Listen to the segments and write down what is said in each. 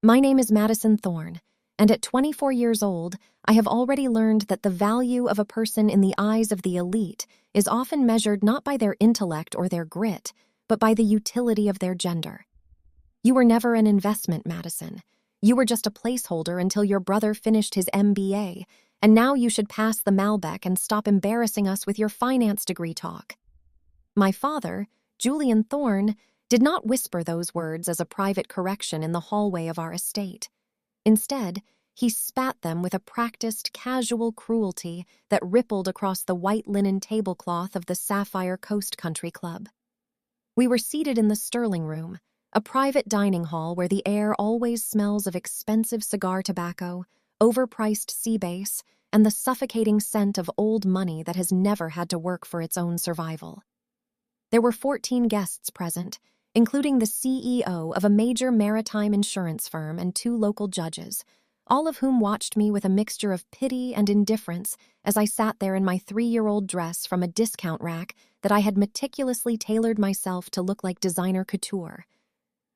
My name is Madison Thorne, and at 24 years old, I have already learned that the value of a person in the eyes of the elite is often measured not by their intellect or their grit, but by the utility of their gender. You were never an investment, Madison. You were just a placeholder until your brother finished his MBA, and now you should pass the Malbec and stop embarrassing us with your finance degree talk. My father, Julian Thorne, did not whisper those words as a private correction in the hallway of our estate. Instead, he spat them with a practiced, casual cruelty that rippled across the white linen tablecloth of the Sapphire Coast Country Club. We were seated in the Sterling Room, a private dining hall where the air always smells of expensive cigar tobacco, overpriced sea base, and the suffocating scent of old money that has never had to work for its own survival. There were 14 guests present, including the CEO of a major maritime insurance firm and 2 local judges, all of whom watched me with a mixture of pity and indifference as I sat there in my 3-year-old dress from a discount rack that I had meticulously tailored myself to look like designer couture.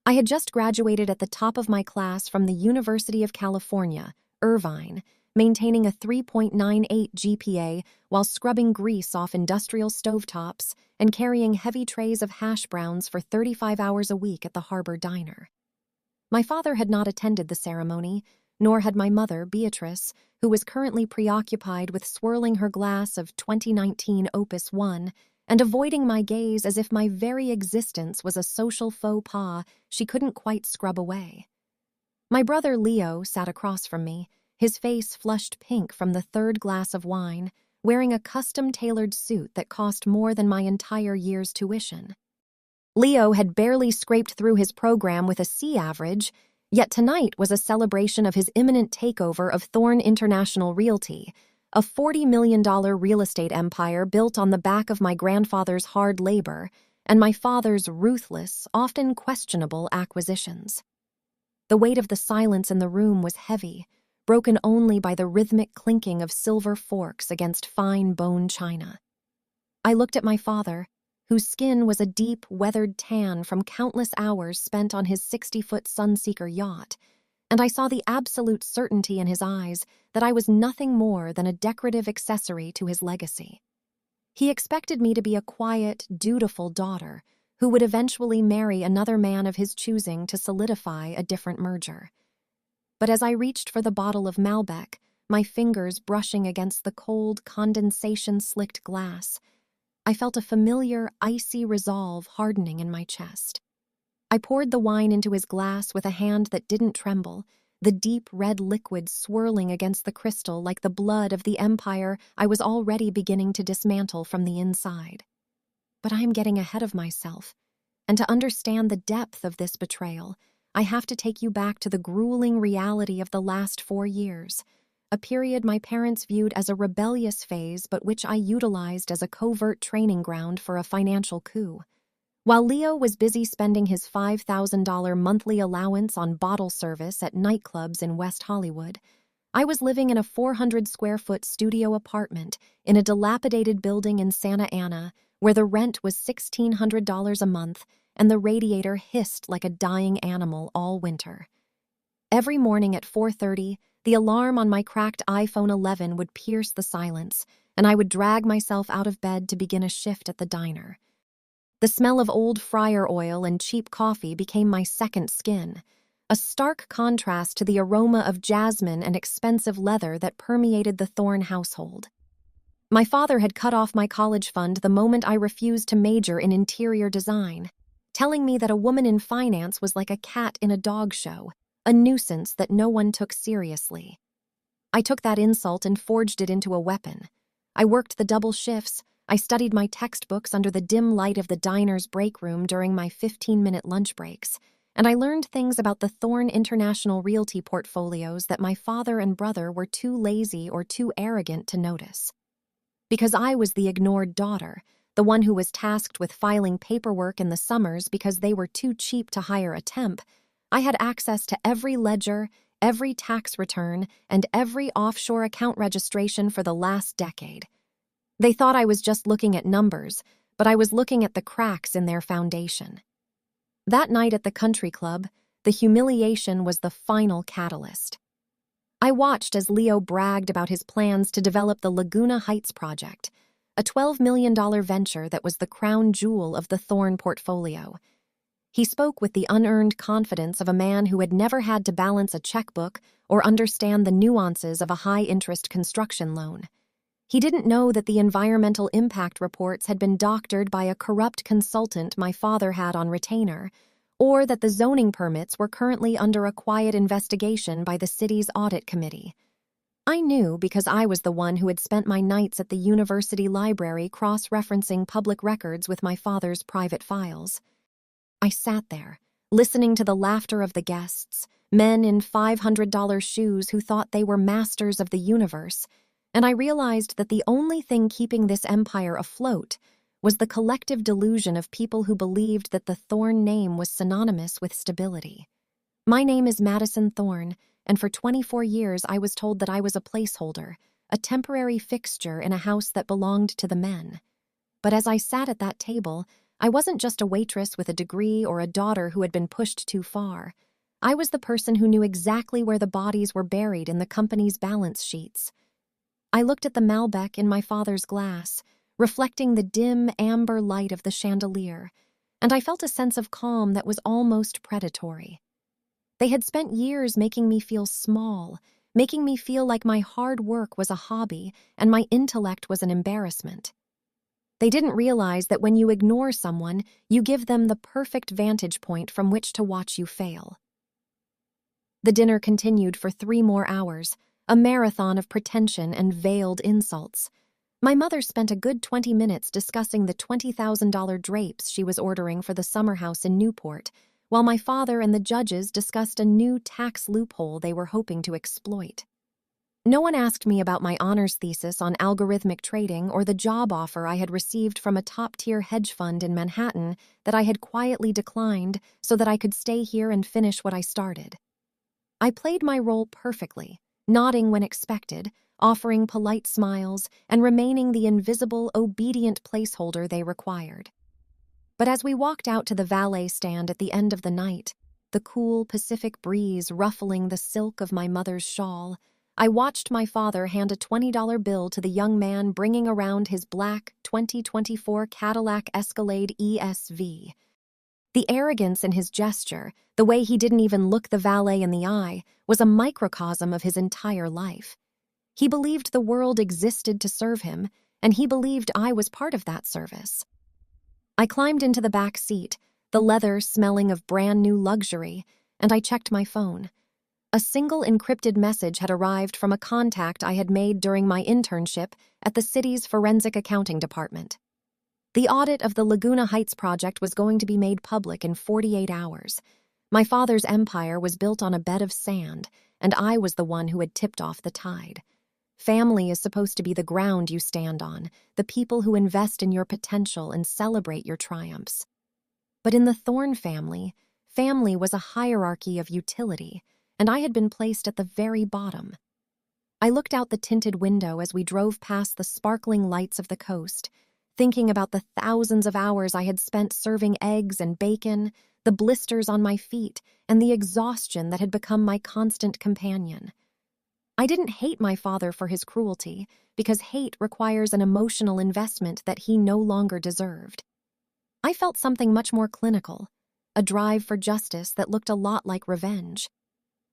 I had just graduated at the top of my class from the University of California, Irvine, maintaining a 3.98 GPA while scrubbing grease off industrial stovetops and carrying heavy trays of hash browns for 35 hours a week at the Harbor Diner. My father had not attended the ceremony, nor had my mother, Beatrice, who was currently preoccupied with swirling her glass of 2019 Opus 1 and avoiding my gaze as if my very existence was a social faux pas she couldn't quite scrub away. My brother Leo sat across from me, his face flushed pink from the 3rd glass of wine, wearing a custom-tailored suit that cost more than my entire year's tuition. Leo had barely scraped through his program with a C average, yet tonight was a celebration of his imminent takeover of Thorne International Realty, a $40 million real estate empire built on the back of my grandfather's hard labor and my father's ruthless, often questionable acquisitions. The weight of the silence in the room was heavy, broken only by the rhythmic clinking of silver forks against fine bone china. I looked at my father, whose skin was a deep, weathered tan from countless hours spent on his 60-foot Sunseeker yacht, and I saw the absolute certainty in his eyes that I was nothing more than a decorative accessory to his legacy. He expected me to be a quiet, dutiful daughter who would eventually marry another man of his choosing to solidify a different merger. But as I reached for the bottle of Malbec, my fingers brushing against the cold, condensation-slicked glass, I felt a familiar, icy resolve hardening in my chest. I poured the wine into his glass with a hand that didn't tremble, the deep red liquid swirling against the crystal like the blood of the empire I was already beginning to dismantle from the inside. But I am getting ahead of myself, and to understand the depth of this betrayal, I have to take you back to the grueling reality of the last 4 years, a period my parents viewed as a rebellious phase but which I utilized as a covert training ground for a financial coup. While Leo was busy spending his $5,000 monthly allowance on bottle service at nightclubs in West Hollywood, I was living in a 400-square-foot studio apartment in a dilapidated building in Santa Ana where the rent was $1,600 a month and the radiator hissed like a dying animal all winter. Every morning at 4:30, the alarm on my cracked iPhone 11 would pierce the silence, and I would drag myself out of bed to begin a shift at the diner. The smell of old fryer oil and cheap coffee became my second skin, a stark contrast to the aroma of jasmine and expensive leather that permeated the Thorne household. My father had cut off my college fund the moment I refused to major in interior design, telling me that a woman in finance was like a cat in a dog show, a nuisance that no one took seriously. I took that insult and forged it into a weapon. I worked the double shifts, I studied my textbooks under the dim light of the diner's break room during my 15-minute lunch breaks, and I learned things about the Thorne International Realty portfolios that my father and brother were too lazy or too arrogant to notice. Because I was the ignored daughter, the one who was tasked with filing paperwork in the summers because they were too cheap to hire a temp, I had access to every ledger, every tax return, and every offshore account registration for the last decade. They thought I was just looking at numbers, but I was looking at the cracks in their foundation. That night at the country club, the humiliation was the final catalyst. I watched as Leo bragged about his plans to develop the Laguna Heights project, a $12 million venture that was the crown jewel of the Thorne portfolio. He spoke with the unearned confidence of a man who had never had to balance a checkbook or understand the nuances of a high-interest construction loan. He didn't know that the environmental impact reports had been doctored by a corrupt consultant my father had on retainer, or that the zoning permits were currently under a quiet investigation by the city's audit committee. I knew because I was the one who had spent my nights at the university library cross-referencing public records with my father's private files. I sat there, listening to the laughter of the guests, men in $500 shoes who thought they were masters of the universe, and I realized that the only thing keeping this empire afloat was the collective delusion of people who believed that the Thorne name was synonymous with stability. My name is Madison Thorne, and for 24 years I was told that I was a placeholder, a temporary fixture in a house that belonged to the men. But as I sat at that table, I wasn't just a waitress with a degree or a daughter who had been pushed too far. I was the person who knew exactly where the bodies were buried in the company's balance sheets. I looked at the Malbec in my father's glass, reflecting the dim amber light of the chandelier, and I felt a sense of calm that was almost predatory. They had spent years making me feel small, making me feel like my hard work was a hobby and my intellect was an embarrassment. They didn't realize that when you ignore someone, you give them the perfect vantage point from which to watch you fail. The dinner continued for 3 more hours, a marathon of pretension and veiled insults. My mother spent a good 20 minutes discussing the $20,000 drapes she was ordering for the summer house in Newport, while my father and the judges discussed a new tax loophole they were hoping to exploit. No one asked me about my honors thesis on algorithmic trading or the job offer I had received from a top-tier hedge fund in Manhattan that I had quietly declined so that I could stay here and finish what I started. I played my role perfectly, nodding when expected, offering polite smiles, and remaining the invisible, obedient placeholder they required. But as we walked out to the valet stand at the end of the night, the cool Pacific breeze ruffling the silk of my mother's shawl, I watched my father hand a $20 bill to the young man bringing around his black 2024 Cadillac Escalade ESV. The arrogance in his gesture, the way he didn't even look the valet in the eye, was a microcosm of his entire life. He believed the world existed to serve him, and he believed I was part of that service. I climbed into the back seat, the leather smelling of brand new luxury, and I checked my phone. A single encrypted message had arrived from a contact I had made during my internship at the city's forensic accounting department. The audit of the Laguna Heights project was going to be made public in 48 hours. My father's empire was built on a bed of sand, and I was the one who had tipped off the tide. Family is supposed to be the ground you stand on, the people who invest in your potential and celebrate your triumphs. But in the Thorne family, family was a hierarchy of utility, and I had been placed at the very bottom. I looked out the tinted window as we drove past the sparkling lights of the coast, thinking about the thousands of hours I had spent serving eggs and bacon, the blisters on my feet, and the exhaustion that had become my constant companion. I didn't hate my father for his cruelty, because hate requires an emotional investment that he no longer deserved. I felt something much more clinical, a drive for justice that looked a lot like revenge.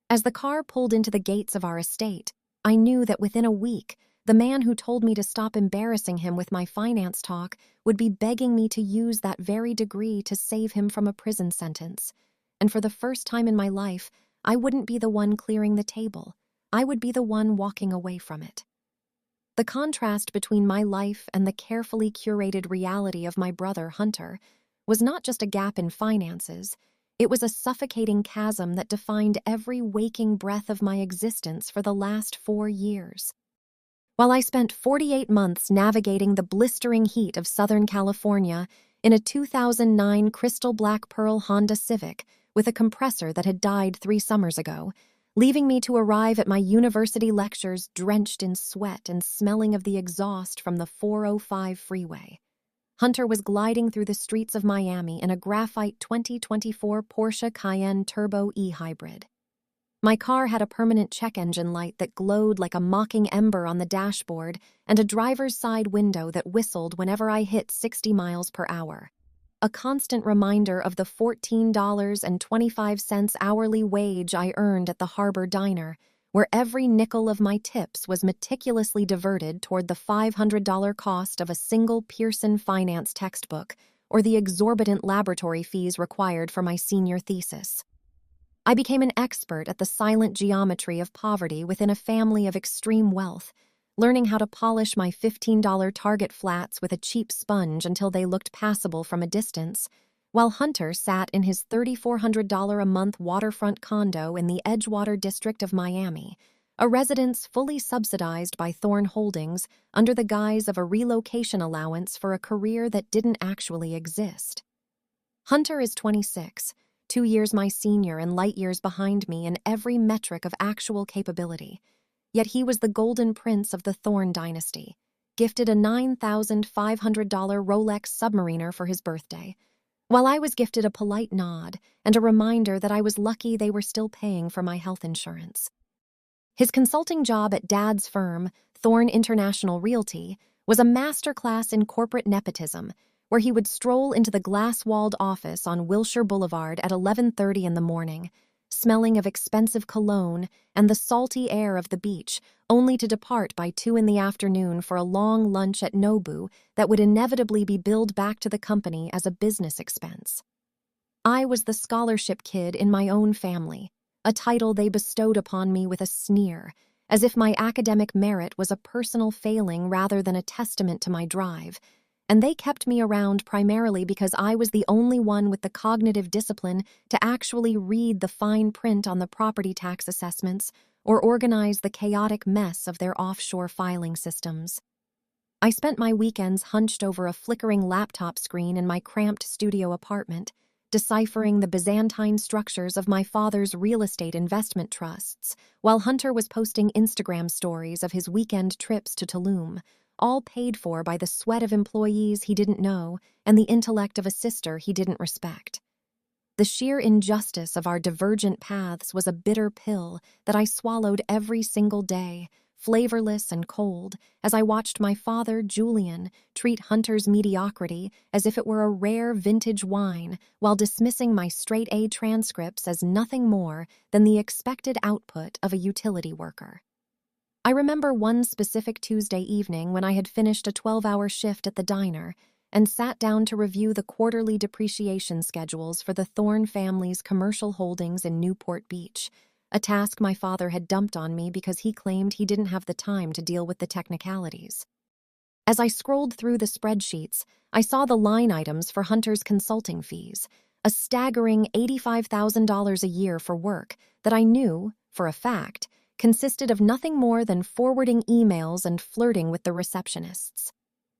As the car pulled into the gates of our estate, I knew that within a week, the man who told me to stop embarrassing him with my finance talk would be begging me to use that very degree to save him from a prison sentence. And for the first time in my life, I wouldn't be the one clearing the table. I would be the one walking away from it. The contrast between my life and the carefully curated reality of my brother, Hunter, was not just a gap in finances. It was a suffocating chasm that defined every waking breath of my existence for the last 4 years. While I spent 48 months navigating the blistering heat of Southern California in a 2009 crystal black pearl Honda Civic with a compressor that had died 3 summers ago, leaving me to arrive at my university lectures drenched in sweat and smelling of the exhaust from the 405 freeway. Hunter was gliding through the streets of Miami in a graphite 2024 Porsche Cayenne Turbo E-Hybrid. My car had a permanent check engine light that glowed like a mocking ember on the dashboard and a driver's side window that whistled whenever I hit 60 miles per hour. A constant reminder of the $14.25 hourly wage I earned at the Harbor Diner, where every nickel of my tips was meticulously diverted toward the $500 cost of a single Pearson finance textbook or the exorbitant laboratory fees required for my senior thesis. I became an expert at the silent geometry of poverty within a family of extreme wealth, learning how to polish my $15 Target flats with a cheap sponge until they looked passable from a distance, while Hunter sat in his $3,400 a month waterfront condo in the Edgewater district of Miami, a residence fully subsidized by Thorne Holdings under the guise of a relocation allowance for a career that didn't actually exist. Hunter is 26, 2 years my senior and light years behind me in every metric of actual capability. Yet he was the golden prince of the Thorne dynasty, gifted a $9,500 Rolex Submariner for his birthday, while I was gifted a polite nod and a reminder that I was lucky they were still paying for my health insurance. His consulting job at Dad's firm, Thorne International Realty, was a masterclass in corporate nepotism, where he would stroll into the glass-walled office on Wilshire Boulevard at 11:30 in the morning, smelling of expensive cologne and the salty air of the beach, only to depart by 2 in the afternoon for a long lunch at Nobu that would inevitably be billed back to the company as a business expense. I was the scholarship kid in my own family, a title they bestowed upon me with a sneer, as if my academic merit was a personal failing rather than a testament to my drive, and they kept me around primarily because I was the only one with the cognitive discipline to actually read the fine print on the property tax assessments or organize the chaotic mess of their offshore filing systems. I spent my weekends hunched over a flickering laptop screen in my cramped studio apartment, deciphering the Byzantine structures of my father's real estate investment trusts, while Hunter was posting Instagram stories of his weekend trips to Tulum, all paid for by the sweat of employees he didn't know and the intellect of a sister he didn't respect. The sheer injustice of our divergent paths was a bitter pill that I swallowed every single day, flavorless and cold, as I watched my father, Julian, treat Hunter's mediocrity as if it were a rare vintage wine while dismissing my straight-A transcripts as nothing more than the expected output of a utility worker. I remember one specific Tuesday evening when I had finished a 12-hour shift at the diner and sat down to review the quarterly depreciation schedules for the Thorne family's commercial holdings in Newport Beach, a task my father had dumped on me because he claimed he didn't have the time to deal with the technicalities. As I scrolled through the spreadsheets, I saw the line items for Hunter's consulting fees, a staggering $85,000 a year for work that I knew, for a fact, consisted of nothing more than forwarding emails and flirting with the receptionists.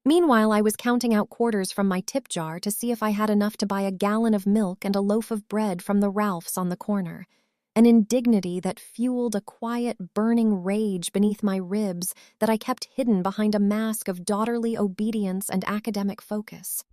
Meanwhile, I was counting out quarters from my tip jar to see if I had enough to buy a gallon of milk and a loaf of bread from the Ralphs on the corner, an indignity that fueled a quiet, burning rage beneath my ribs that I kept hidden behind a mask of daughterly obedience and academic focus.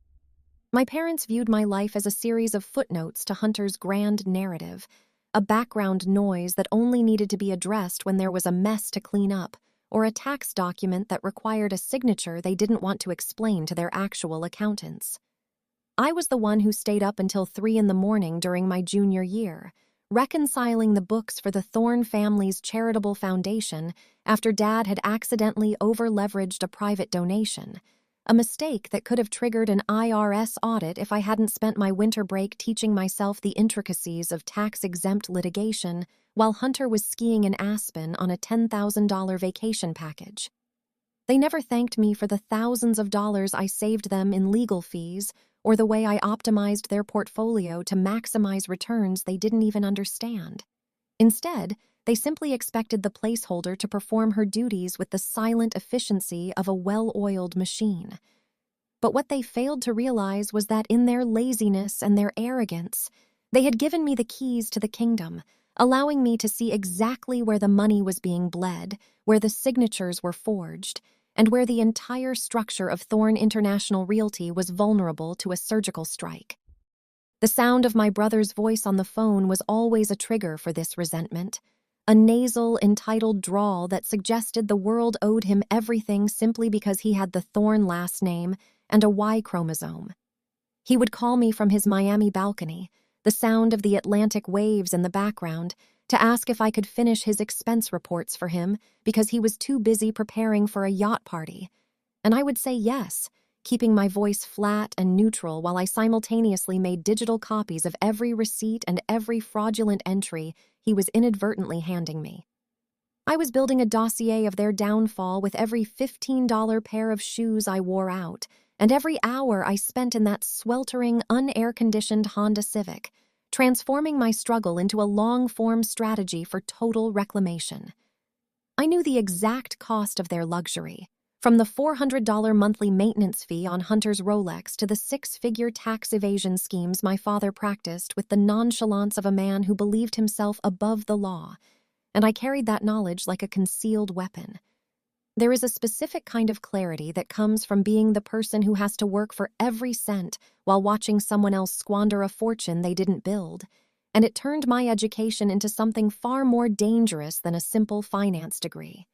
My parents viewed my life as a series of footnotes to Hunter's grand narrative, a background noise that only needed to be addressed when there was a mess to clean up, or a tax document that required a signature they didn't want to explain to their actual accountants. I was the one who stayed up until 3 in the morning during my junior year, reconciling the books for the Thorne family's charitable foundation after Dad had accidentally over-leveraged a private donation, a mistake that could have triggered an IRS audit if I hadn't spent my winter break teaching myself the intricacies of tax-exempt litigation while Hunter was skiing in Aspen on a $10,000 vacation package. They never thanked me for the thousands of dollars I saved them in legal fees or the way I optimized their portfolio to maximize returns they didn't even understand. Instead, they simply expected the placeholder to perform her duties with the silent efficiency of a well-oiled machine. But what they failed to realize was that in their laziness and their arrogance, they had given me the keys to the kingdom, allowing me to see exactly where the money was being bled, where the signatures were forged, and where the entire structure of Thorne International Realty was vulnerable to a surgical strike. The sound of my brother's voice on the phone was always a trigger for this resentment, a nasal, entitled drawl that suggested the world owed him everything simply because he had the Thorne last name and a Y chromosome. He would call me from his Miami balcony, the sound of the Atlantic waves in the background, to ask if I could finish his expense reports for him because he was too busy preparing for a yacht party. And I would say yes, keeping my voice flat and neutral while I simultaneously made digital copies of every receipt and every fraudulent entry he was inadvertently handing me. I was building a dossier of their downfall with every $15 pair of shoes I wore out, and every hour I spent in that sweltering, unair-conditioned Honda Civic, transforming my struggle into a long-form strategy for total reclamation. I knew the exact cost of their luxury, from the $400 monthly maintenance fee on Hunter's Rolex to the six-figure tax evasion schemes my father practiced with the nonchalance of a man who believed himself above the law, and I carried that knowledge like a concealed weapon. There is a specific kind of clarity that comes from being the person who has to work for every cent while watching someone else squander a fortune they didn't build, and it turned my education into something far more dangerous than a simple finance degree.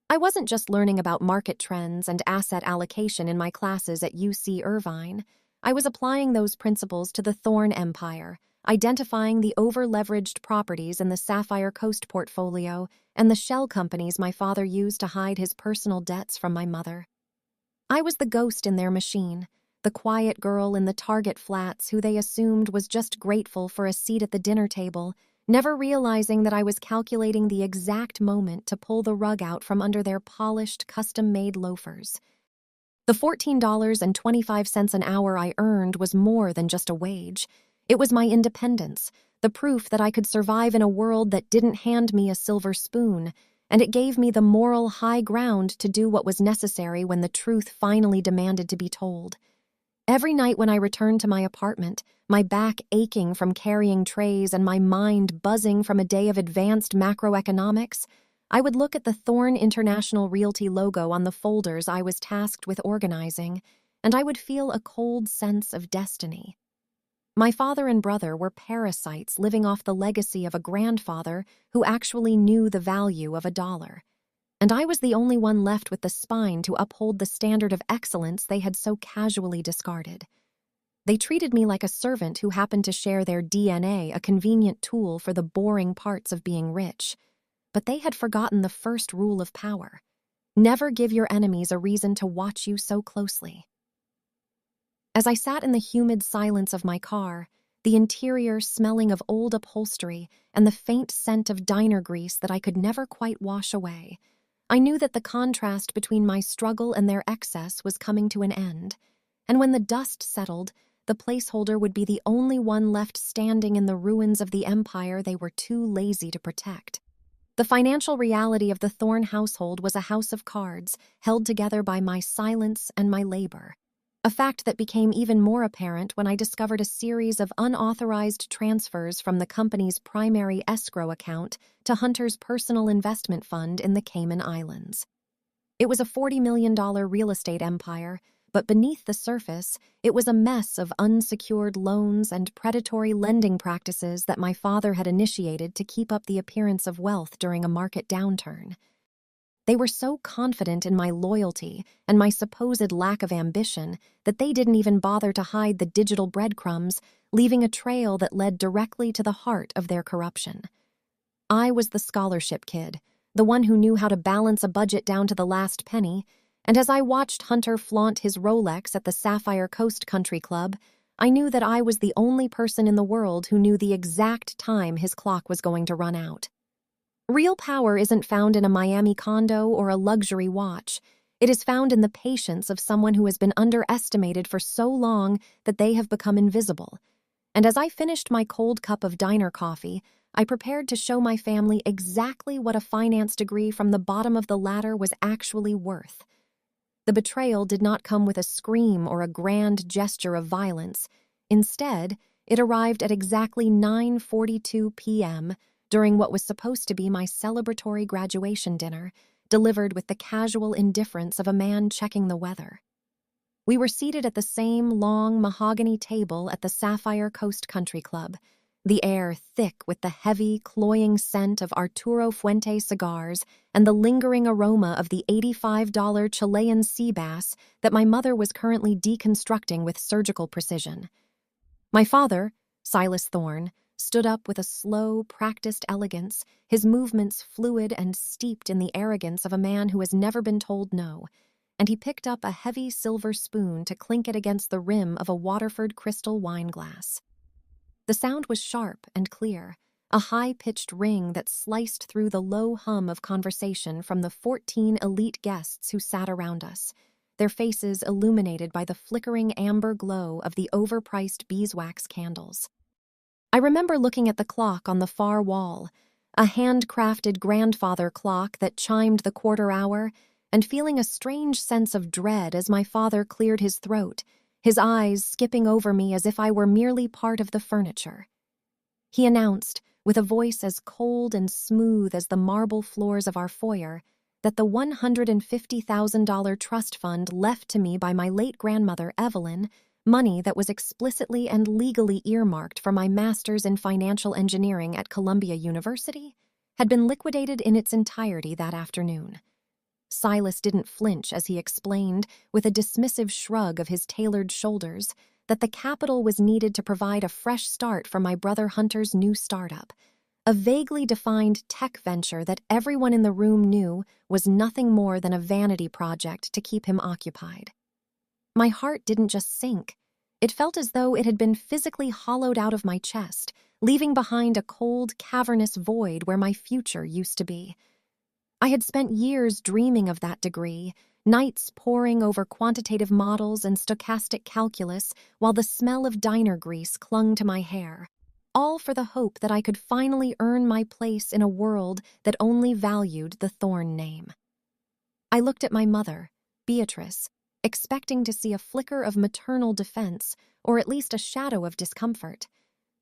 I wasn't just learning about market trends and asset allocation in my classes at UC Irvine. I was applying those principles to the Thorne empire, identifying the over-leveraged properties in the Sapphire Coast portfolio and the shell companies my father used to hide his personal debts from my mother. I was the ghost in their machine, the quiet girl in the Target flats who they assumed was just grateful for a seat at the dinner table, never realizing that I was calculating the exact moment to pull the rug out from under their polished, custom-made loafers. The $14.25 an hour I earned was more than just a wage. It was my independence, the proof that I could survive in a world that didn't hand me a silver spoon, and it gave me the moral high ground to do what was necessary when the truth finally demanded to be told. Every night when I returned to my apartment, my back aching from carrying trays and my mind buzzing from a day of advanced macroeconomics, I would look at the Thorne International Realty logo on the folders I was tasked with organizing, and I would feel a cold sense of destiny. My father and brother were parasites living off the legacy of a grandfather who actually knew the value of a dollar. And I was the only one left with the spine to uphold the standard of excellence they had so casually discarded. They treated me like a servant who happened to share their DNA, a convenient tool for the boring parts of being rich. But they had forgotten the first rule of power: never give your enemies a reason to watch you so closely. As I sat in the humid silence of my car, the interior smelling of old upholstery and the faint scent of diner grease that I could never quite wash away, I knew that the contrast between my struggle and their excess was coming to an end, and when the dust settled, the placeholder would be the only one left standing in the ruins of the empire they were too lazy to protect. The financial reality of the Thorne household was a house of cards held together by my silence and my labor, a fact that became even more apparent when I discovered a series of unauthorized transfers from the company's primary escrow account to Hunter's personal investment fund in the Cayman Islands. It was a $40 million real estate empire, but beneath the surface, it was a mess of unsecured loans and predatory lending practices that my father had initiated to keep up the appearance of wealth during a market downturn. They were so confident in my loyalty and my supposed lack of ambition that they didn't even bother to hide the digital breadcrumbs, leaving a trail that led directly to the heart of their corruption. I was the scholarship kid, the one who knew how to balance a budget down to the last penny, and as I watched Hunter flaunt his Rolex at the Sapphire Coast Country Club, I knew that I was the only person in the world who knew the exact time his clock was going to run out. Real power isn't found in a Miami condo or a luxury watch. It is found in the patience of someone who has been underestimated for so long that they have become invisible. And as I finished my cold cup of diner coffee, I prepared to show my family exactly what a finance degree from the bottom of the ladder was actually worth. The betrayal did not come with a scream or a grand gesture of violence. Instead, it arrived at exactly 9:42 p.m., during what was supposed to be my celebratory graduation dinner, delivered with the casual indifference of a man checking the weather. We were seated at the same long mahogany table at the Sapphire Coast Country Club, the air thick with the heavy, cloying scent of Arturo Fuente cigars and the lingering aroma of the $85 Chilean sea bass that my mother was currently deconstructing with surgical precision. My father, Silas Thorne, stood up with a slow, practiced elegance, his movements fluid and steeped in the arrogance of a man who has never been told no, and he picked up a heavy silver spoon to clink it against the rim of a Waterford crystal wine glass. The sound was sharp and clear, a high-pitched ring that sliced through the low hum of conversation from the 14 elite guests who sat around us, their faces illuminated by the flickering amber glow of the overpriced beeswax candles. I remember looking at the clock on the far wall, a handcrafted grandfather clock that chimed the quarter hour, and feeling a strange sense of dread as my father cleared his throat, his eyes skipping over me as if I were merely part of the furniture. He announced, with a voice as cold and smooth as the marble floors of our foyer, that the $150,000 trust fund left to me by my late grandmother, Evelyn, money that was explicitly and legally earmarked for my master's in financial engineering at Columbia University, had been liquidated in its entirety that afternoon. Silas didn't flinch as he explained, with a dismissive shrug of his tailored shoulders, that the capital was needed to provide a fresh start for my brother Hunter's new startup, a vaguely defined tech venture that everyone in the room knew was nothing more than a vanity project to keep him occupied. My heart didn't just sink. It felt as though it had been physically hollowed out of my chest, leaving behind a cold, cavernous void where my future used to be. I had spent years dreaming of that degree, nights poring over quantitative models and stochastic calculus while the smell of diner grease clung to my hair, all for the hope that I could finally earn my place in a world that only valued the Thorne name. I looked at my mother, Beatrice, expecting to see a flicker of maternal defense or at least a shadow of discomfort,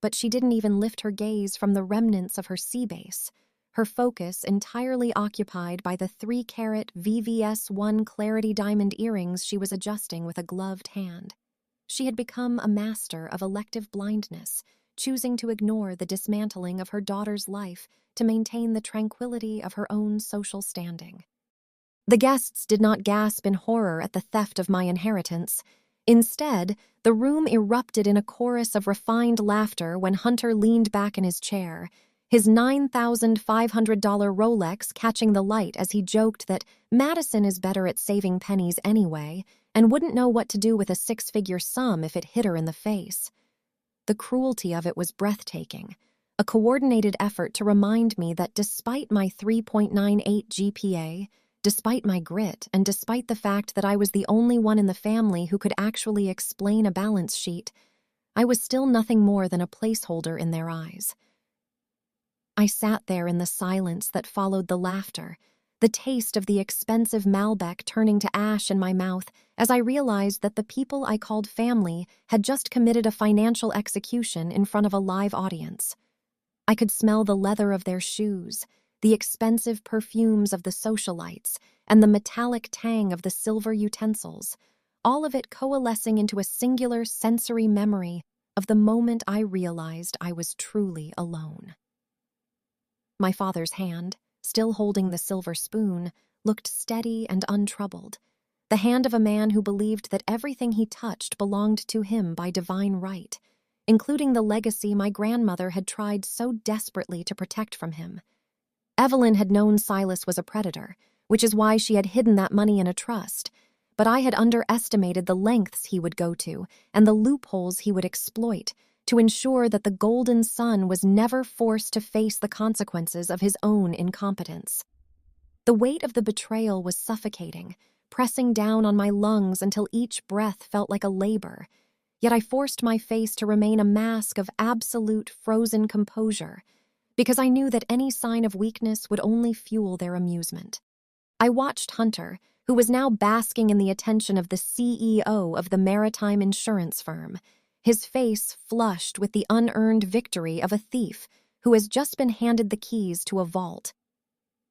but she didn't even lift her gaze from the remnants of her sea base, her focus entirely occupied by the 3-carat VVS1 Clarity diamond earrings she was adjusting with a gloved hand. She had become a master of elective blindness, choosing to ignore the dismantling of her daughter's life to maintain the tranquility of her own social standing. The guests did not gasp in horror at the theft of my inheritance. Instead, the room erupted in a chorus of refined laughter when Hunter leaned back in his chair, his $9,500 Rolex catching the light as he joked that Madison is better at saving pennies anyway and wouldn't know what to do with a 6-figure sum if it hit her in the face. The cruelty of it was breathtaking, a coordinated effort to remind me that despite my 3.98 GPA, despite my grit, and despite the fact that I was the only one in the family who could actually explain a balance sheet, I was still nothing more than a placeholder in their eyes. I sat there in the silence that followed the laughter, the taste of the expensive Malbec turning to ash in my mouth as I realized that the people I called family had just committed a financial execution in front of a live audience. I could smell the leather of their shoes, the expensive perfumes of the socialites, and the metallic tang of the silver utensils, all of it coalescing into a singular sensory memory of the moment I realized I was truly alone. My father's hand, still holding the silver spoon, looked steady and untroubled, the hand of a man who believed that everything he touched belonged to him by divine right, including the legacy my grandmother had tried so desperately to protect from him. Evelyn had known Silas was a predator, which is why she had hidden that money in a trust, but I had underestimated the lengths he would go to and the loopholes he would exploit to ensure that the golden son was never forced to face the consequences of his own incompetence. The weight of the betrayal was suffocating, pressing down on my lungs until each breath felt like a labor, yet I forced my face to remain a mask of absolute frozen composure, because I knew that any sign of weakness would only fuel their amusement. I watched Hunter, who was now basking in the attention of the CEO of the maritime insurance firm, his face flushed with the unearned victory of a thief who has just been handed the keys to a vault.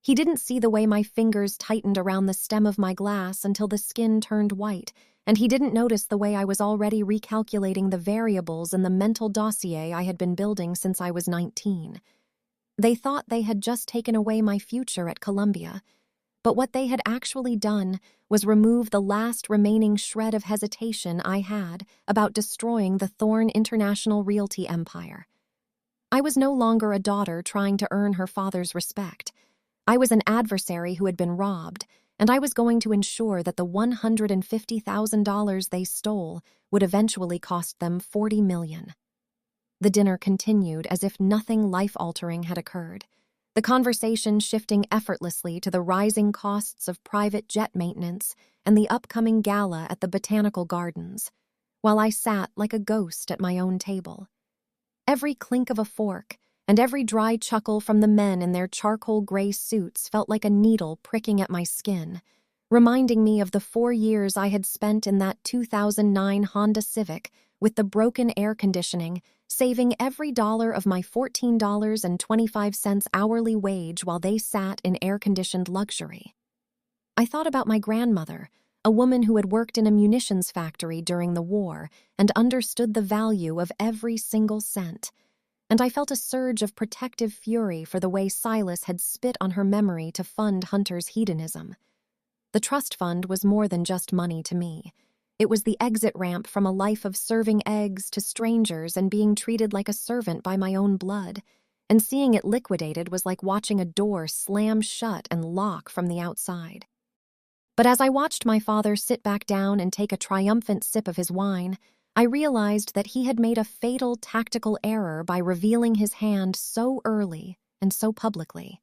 He didn't see the way my fingers tightened around the stem of my glass until the skin turned white, and he didn't notice the way I was already recalculating the variables in the mental dossier I had been building since I was 19. They thought they had just taken away my future at Columbia, but what they had actually done was remove the last remaining shred of hesitation I had about destroying the Thorne International Realty empire. I was no longer a daughter trying to earn her father's respect. I was an adversary who had been robbed, and I was going to ensure that the $150,000 they stole would eventually cost them $40 million. The dinner continued as if nothing life-altering had occurred, the conversation shifting effortlessly to the rising costs of private jet maintenance and the upcoming gala at the Botanical Gardens, while I sat like a ghost at my own table. Every clink of a fork and every dry chuckle from the men in their charcoal gray suits felt like a needle pricking at my skin, reminding me of the 4 years I had spent in that 2009 Honda Civic with the broken air conditioning, saving every dollar of my $14.25 hourly wage while they sat in air-conditioned luxury. I thought about my grandmother, a woman who had worked in a munitions factory during the war and understood the value of every single cent, and I felt a surge of protective fury for the way Silas had spit on her memory to fund Hunter's hedonism. The trust fund was more than just money to me. It was the exit ramp from a life of serving eggs to strangers and being treated like a servant by my own blood, and seeing it liquidated was like watching a door slam shut and lock from the outside. But as I watched my father sit back down and take a triumphant sip of his wine, I realized that he had made a fatal tactical error by revealing his hand so early and so publicly.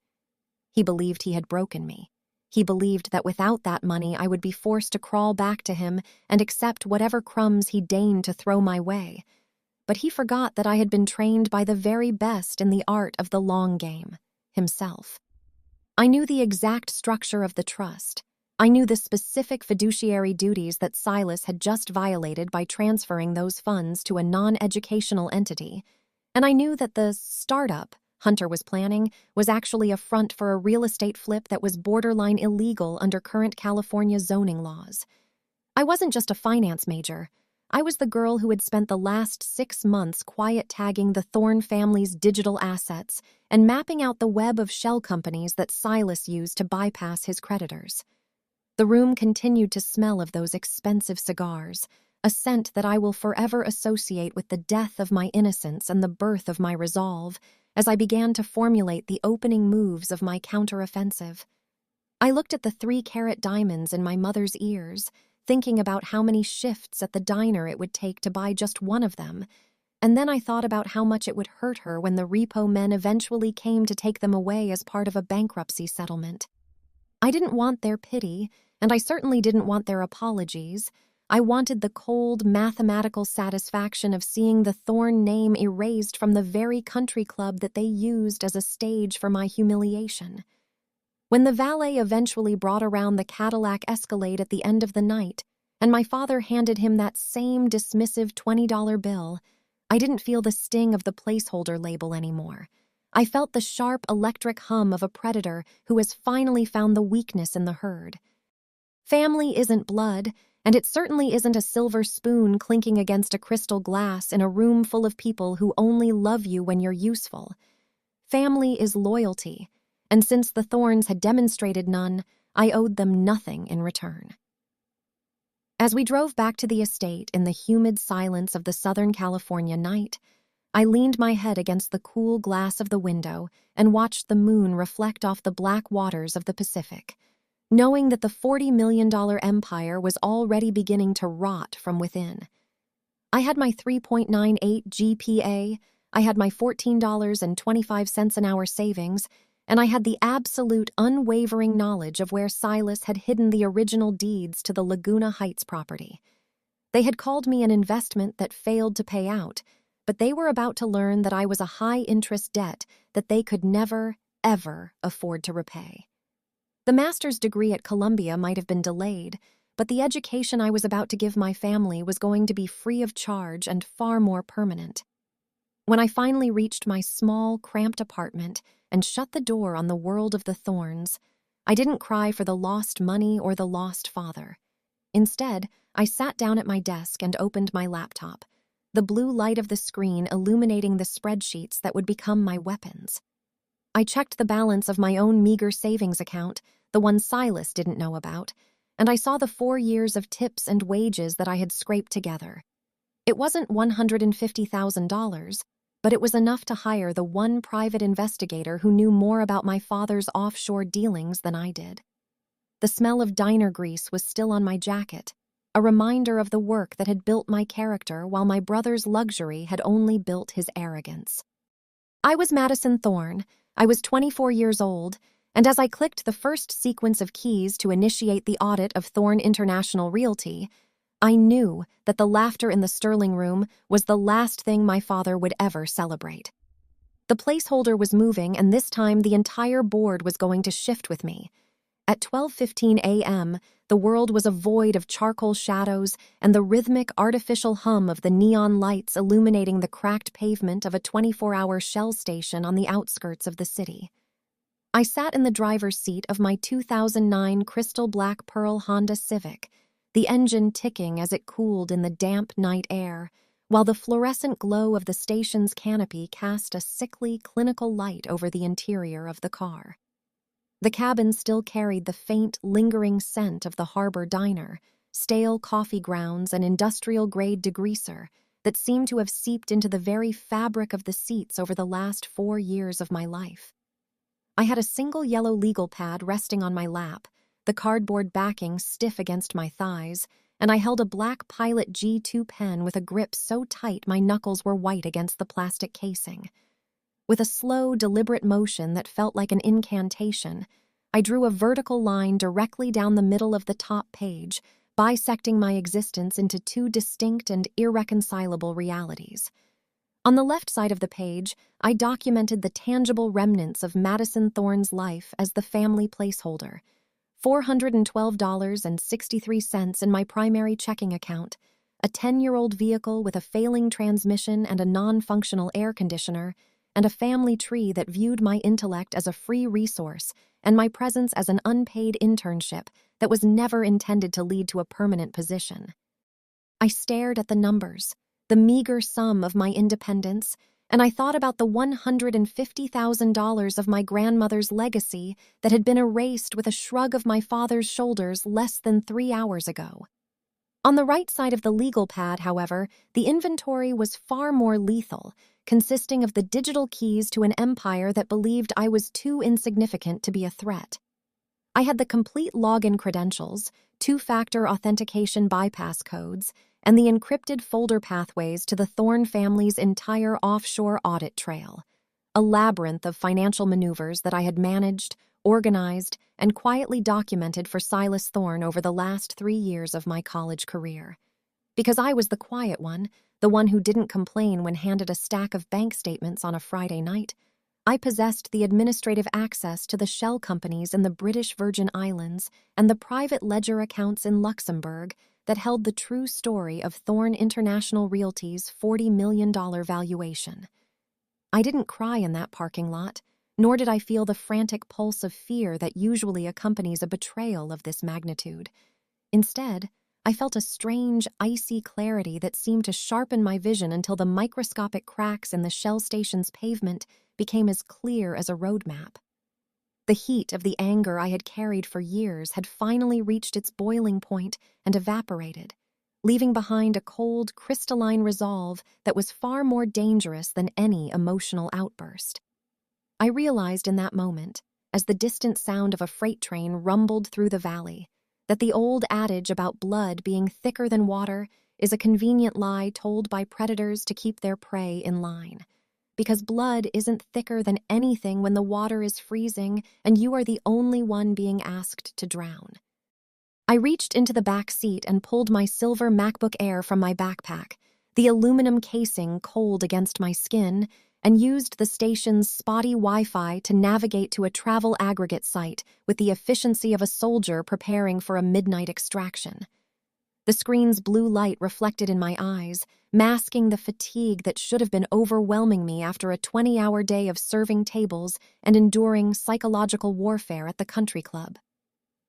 He believed he had broken me. He believed that without that money I would be forced to crawl back to him and accept whatever crumbs he deigned to throw my way. But he forgot that I had been trained by the very best in the art of the long game, himself. I knew the exact structure of the trust. I knew the specific fiduciary duties that Silas had just violated by transferring those funds to a non-educational entity, and I knew that the startup Hunter was planning was actually a front for a real estate flip that was borderline illegal under current California zoning laws. I wasn't just a finance major. I was the girl who had spent the last 6 months quiet tagging the Thorne family's digital assets and mapping out the web of shell companies that Silas used to bypass his creditors. The room continued to smell of those expensive cigars, a scent that I will forever associate with the death of my innocence and the birth of my resolve, as I began to formulate the opening moves of my counteroffensive. I looked at the 3-carat diamonds in my mother's ears, thinking about how many shifts at the diner it would take to buy just one of them, and then I thought about how much it would hurt her when the repo men eventually came to take them away as part of a bankruptcy settlement. I didn't want their pity, and I certainly didn't want their apologies. I wanted the cold, mathematical satisfaction of seeing the Thorne name erased from the very country club that they used as a stage for my humiliation. When the valet eventually brought around the Cadillac Escalade at the end of the night, and my father handed him that same dismissive $20 bill, I didn't feel the sting of the placeholder label anymore. I felt the sharp electric hum of a predator who has finally found the weakness in the herd. Family isn't blood, and it certainly isn't a silver spoon clinking against a crystal glass in a room full of people who only love you when you're useful. Family is loyalty, and since the Thornes had demonstrated none, I owed them nothing in return. As we drove back to the estate in the humid silence of the Southern California night, I leaned my head against the cool glass of the window and watched the moon reflect off the black waters of the Pacific, knowing that the $40 million empire was already beginning to rot from within. I had my 3.98 GPA, I had my $14.25 an hour savings, and I had the absolute unwavering knowledge of where Silas had hidden the original deeds to the Laguna Heights property. They had called me an investment that failed to pay out, but they were about to learn that I was a high-interest debt that they could never, ever afford to repay. The master's degree at Columbia might have been delayed, but the education I was about to give my family was going to be free of charge and far more permanent. When I finally reached my small, cramped apartment and shut the door on the world of the Thornes, I didn't cry for the lost money or the lost father. Instead, I sat down at my desk and opened my laptop, the blue light of the screen illuminating the spreadsheets that would become my weapons. I checked the balance of my own meager savings account, the one Silas didn't know about, and I saw the 4 years of tips and wages that I had scraped together. It wasn't $150,000, but it was enough to hire the one private investigator who knew more about my father's offshore dealings than I did. The smell of diner grease was still on my jacket, a reminder of the work that had built my character while my brother's luxury had only built his arrogance. I was Madison Thorne. I was 24 years old, and as I clicked the first sequence of keys to initiate the audit of Thorne International Realty, I knew that the laughter in the Sterling Room was the last thing my father would ever celebrate. The placeholder was moving, and this time the entire board was going to shift with me. At 12:15 a.m., the world was a void of charcoal shadows and the rhythmic, artificial hum of the neon lights illuminating the cracked pavement of a 24-hour Shell station on the outskirts of the city. I sat in the driver's seat of my 2009 crystal black pearl Honda Civic, the engine ticking as it cooled in the damp night air, while the fluorescent glow of the station's canopy cast a sickly, clinical light over the interior of the car. The cabin still carried the faint, lingering scent of the harbor diner, stale coffee grounds and industrial-grade degreaser that seemed to have seeped into the very fabric of the seats over the last 4 years of my life. I had a single yellow legal pad resting on my lap, the cardboard backing stiff against my thighs, and I held a black Pilot G2 pen with a grip so tight my knuckles were white against the plastic casing. With a slow, deliberate motion that felt like an incantation, I drew a vertical line directly down the middle of the top page, bisecting my existence into 2 distinct and irreconcilable realities. On the left side of the page, I documented the tangible remnants of Madison Thorne's life as the family placeholder, $412.63 in my primary checking account, a 10-year-old vehicle with a failing transmission and a non-functional air conditioner, and a family tree that viewed my intellect as a free resource and my presence as an unpaid internship that was never intended to lead to a permanent position. I stared at the numbers, the meager sum of my independence, and I thought about the $150,000 of my grandmother's legacy that had been erased with a shrug of my father's shoulders less than 3 hours ago. On the right side of the legal pad, however, the inventory was far more lethal, consisting of the digital keys to an empire that believed I was too insignificant to be a threat. I had the complete login credentials, 2-factor authentication bypass codes, and the encrypted folder pathways to the Thorne family's entire offshore audit trail, a labyrinth of financial maneuvers that I had managed, organized, and quietly documented for Silas Thorne over the last 3 years of my college career. Because I was the quiet one, the one who didn't complain when handed a stack of bank statements on a Friday night, I possessed the administrative access to the shell companies in the British Virgin Islands and the private ledger accounts in Luxembourg that held the true story of Thorne International Realty's $40 million valuation. I didn't cry in that parking lot, nor did I feel the frantic pulse of fear that usually accompanies a betrayal of this magnitude. Instead, I felt a strange, icy clarity that seemed to sharpen my vision until the microscopic cracks in the Shell station's pavement became as clear as a road map. The heat of the anger I had carried for years had finally reached its boiling point and evaporated, leaving behind a cold, crystalline resolve that was far more dangerous than any emotional outburst. I realized in that moment, as the distant sound of a freight train rumbled through the valley, that the old adage about blood being thicker than water is a convenient lie told by predators to keep their prey in line. Because blood isn't thicker than anything when the water is freezing and you are the only one being asked to drown. I reached into the back seat and pulled my silver MacBook Air from my backpack, the aluminum casing cold against my skin, and used the station's spotty Wi-Fi to navigate to a travel aggregate site with the efficiency of a soldier preparing for a midnight extraction. The screen's blue light reflected in my eyes, masking the fatigue that should have been overwhelming me after a 20-hour day of serving tables and enduring psychological warfare at the country club.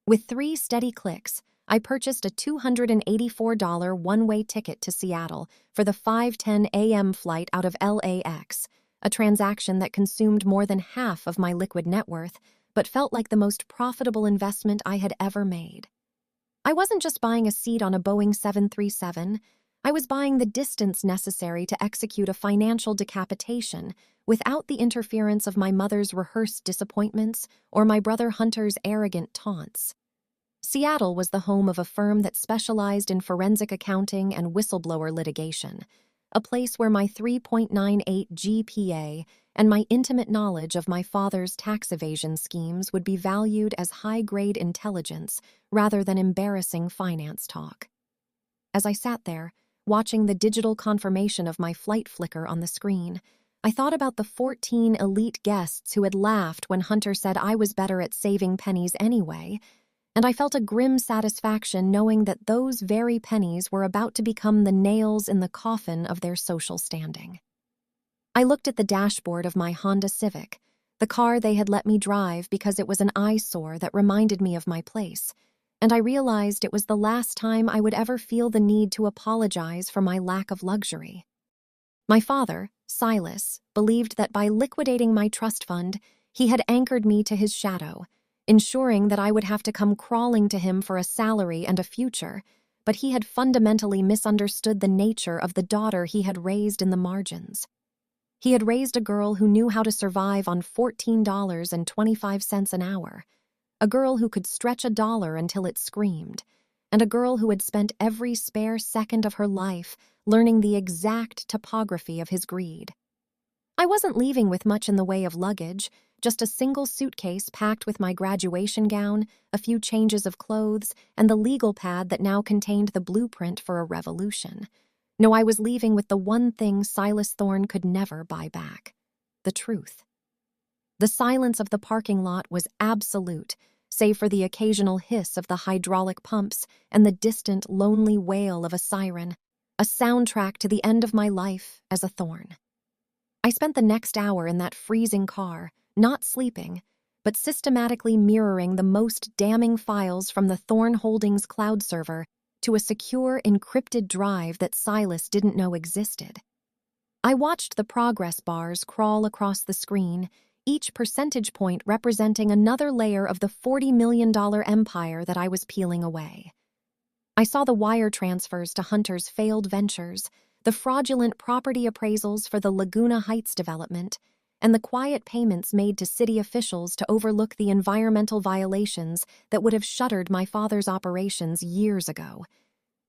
With 3 steady clicks, I purchased a $284 one-way ticket to Seattle for the 5:10 a.m. flight out of LAX, a transaction that consumed more than half of my liquid net worth, but felt like the most profitable investment I had ever made. I wasn't just buying a seat on a Boeing 737, I was buying the distance necessary to execute a financial decapitation without the interference of my mother's rehearsed disappointments or my brother Hunter's arrogant taunts. Seattle was the home of a firm that specialized in forensic accounting and whistleblower litigation, a place where my 3.98 GPA and my intimate knowledge of my father's tax evasion schemes would be valued as high-grade intelligence rather than embarrassing finance talk. As I sat there, watching the digital confirmation of my flight flicker on the screen, I thought about the 14 elite guests who had laughed when Hunter said I was better at saving pennies anyway, and I felt a grim satisfaction knowing that those very pennies were about to become the nails in the coffin of their social standing. I looked at the dashboard of my Honda Civic, the car they had let me drive because it was an eyesore that reminded me of my place, and I realized it was the last time I would ever feel the need to apologize for my lack of luxury. My father, Silas, believed that by liquidating my trust fund, he had anchored me to his shadow, ensuring that I would have to come crawling to him for a salary and a future, but he had fundamentally misunderstood the nature of the daughter he had raised in the margins. He had raised a girl who knew how to survive on $14.25 an hour, a girl who could stretch $1 until it screamed, and a girl who had spent every spare second of her life learning the exact topography of his greed. I wasn't leaving with much in the way of luggage, just a single suitcase packed with my graduation gown, a few changes of clothes, and the legal pad that now contained the blueprint for a revolution. No, I was leaving with the one thing Silas Thorne could never buy back: the truth. The silence of the parking lot was absolute, save for the occasional hiss of the hydraulic pumps and the distant, lonely wail of a siren, a soundtrack to the end of my life as a Thorne. I spent the next hour in that freezing car, not sleeping, but systematically mirroring the most damning files from the Thorne Holdings cloud server to a secure, encrypted drive that Silas didn't know existed. I watched the progress bars crawl across the screen, each percentage point representing another layer of the $40 million empire that I was peeling away. I saw the wire transfers to Hunter's failed ventures, the fraudulent property appraisals for the Laguna Heights development, and the quiet payments made to city officials to overlook the environmental violations that would have shuttered my father's operations years ago.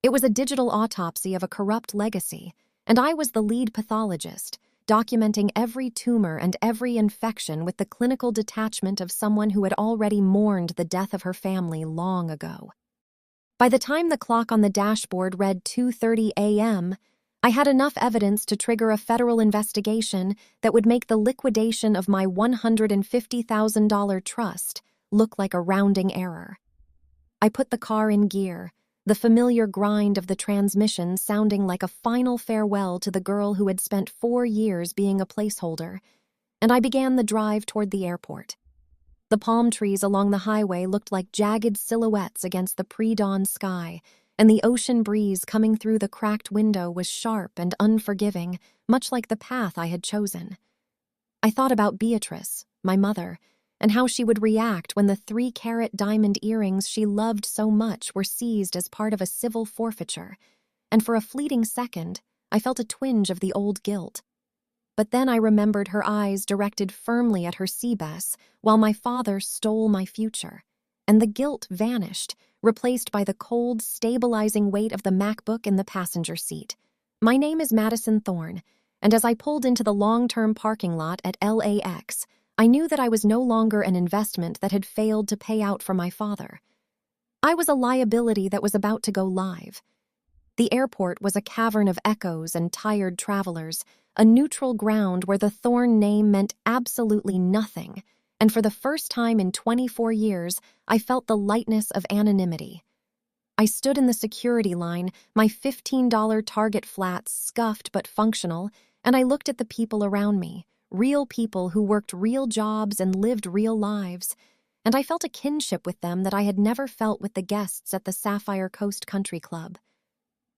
It was a digital autopsy of a corrupt legacy, and I was the lead pathologist, documenting every tumor and every infection with the clinical detachment of someone who had already mourned the death of her family long ago. By the time the clock on the dashboard read 2:30 a.m., I had enough evidence to trigger a federal investigation that would make the liquidation of my $150,000 trust look like a rounding error. I put the car in gear, the familiar grind of the transmission sounding like a final farewell to the girl who had spent 4 years being a placeholder, and I began the drive toward the airport. The palm trees along the highway looked like jagged silhouettes against the pre-dawn sky, and the ocean breeze coming through the cracked window was sharp and unforgiving, much like the path I had chosen. I thought about Beatrice, my mother, and how she would react when the 3-carat diamond earrings she loved so much were seized as part of a civil forfeiture, and for a fleeting second, I felt a twinge of the old guilt. But then I remembered her eyes directed firmly at her Seabass while my father stole my future, and the guilt vanished, replaced by the cold, stabilizing weight of the MacBook in the passenger seat. My name is Madison Thorne, and as I pulled into the long-term parking lot at LAX, I knew that I was no longer an investment that had failed to pay out for my father. I was a liability that was about to go live. The airport was a cavern of echoes and tired travelers, a neutral ground where the Thorne name meant absolutely nothing, and for the first time in 24 years, I felt the lightness of anonymity. I stood in the security line, my $15 Target flats scuffed but functional, and I looked at the people around me, real people who worked real jobs and lived real lives, and I felt a kinship with them that I had never felt with the guests at the Sapphire Coast Country Club.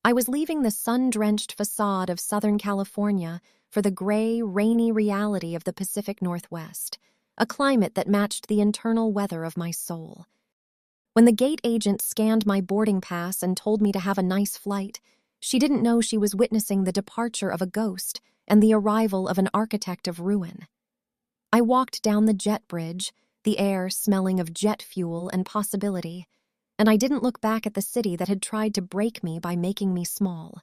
I was leaving the sun-drenched facade of Southern California for the gray, rainy reality of the Pacific Northwest, a climate that matched the internal weather of my soul. When the gate agent scanned my boarding pass and told me to have a nice flight, she didn't know she was witnessing the departure of a ghost and the arrival of an architect of ruin. I walked down the jet bridge, the air smelling of jet fuel and possibility, and I didn't look back at the city that had tried to break me by making me small.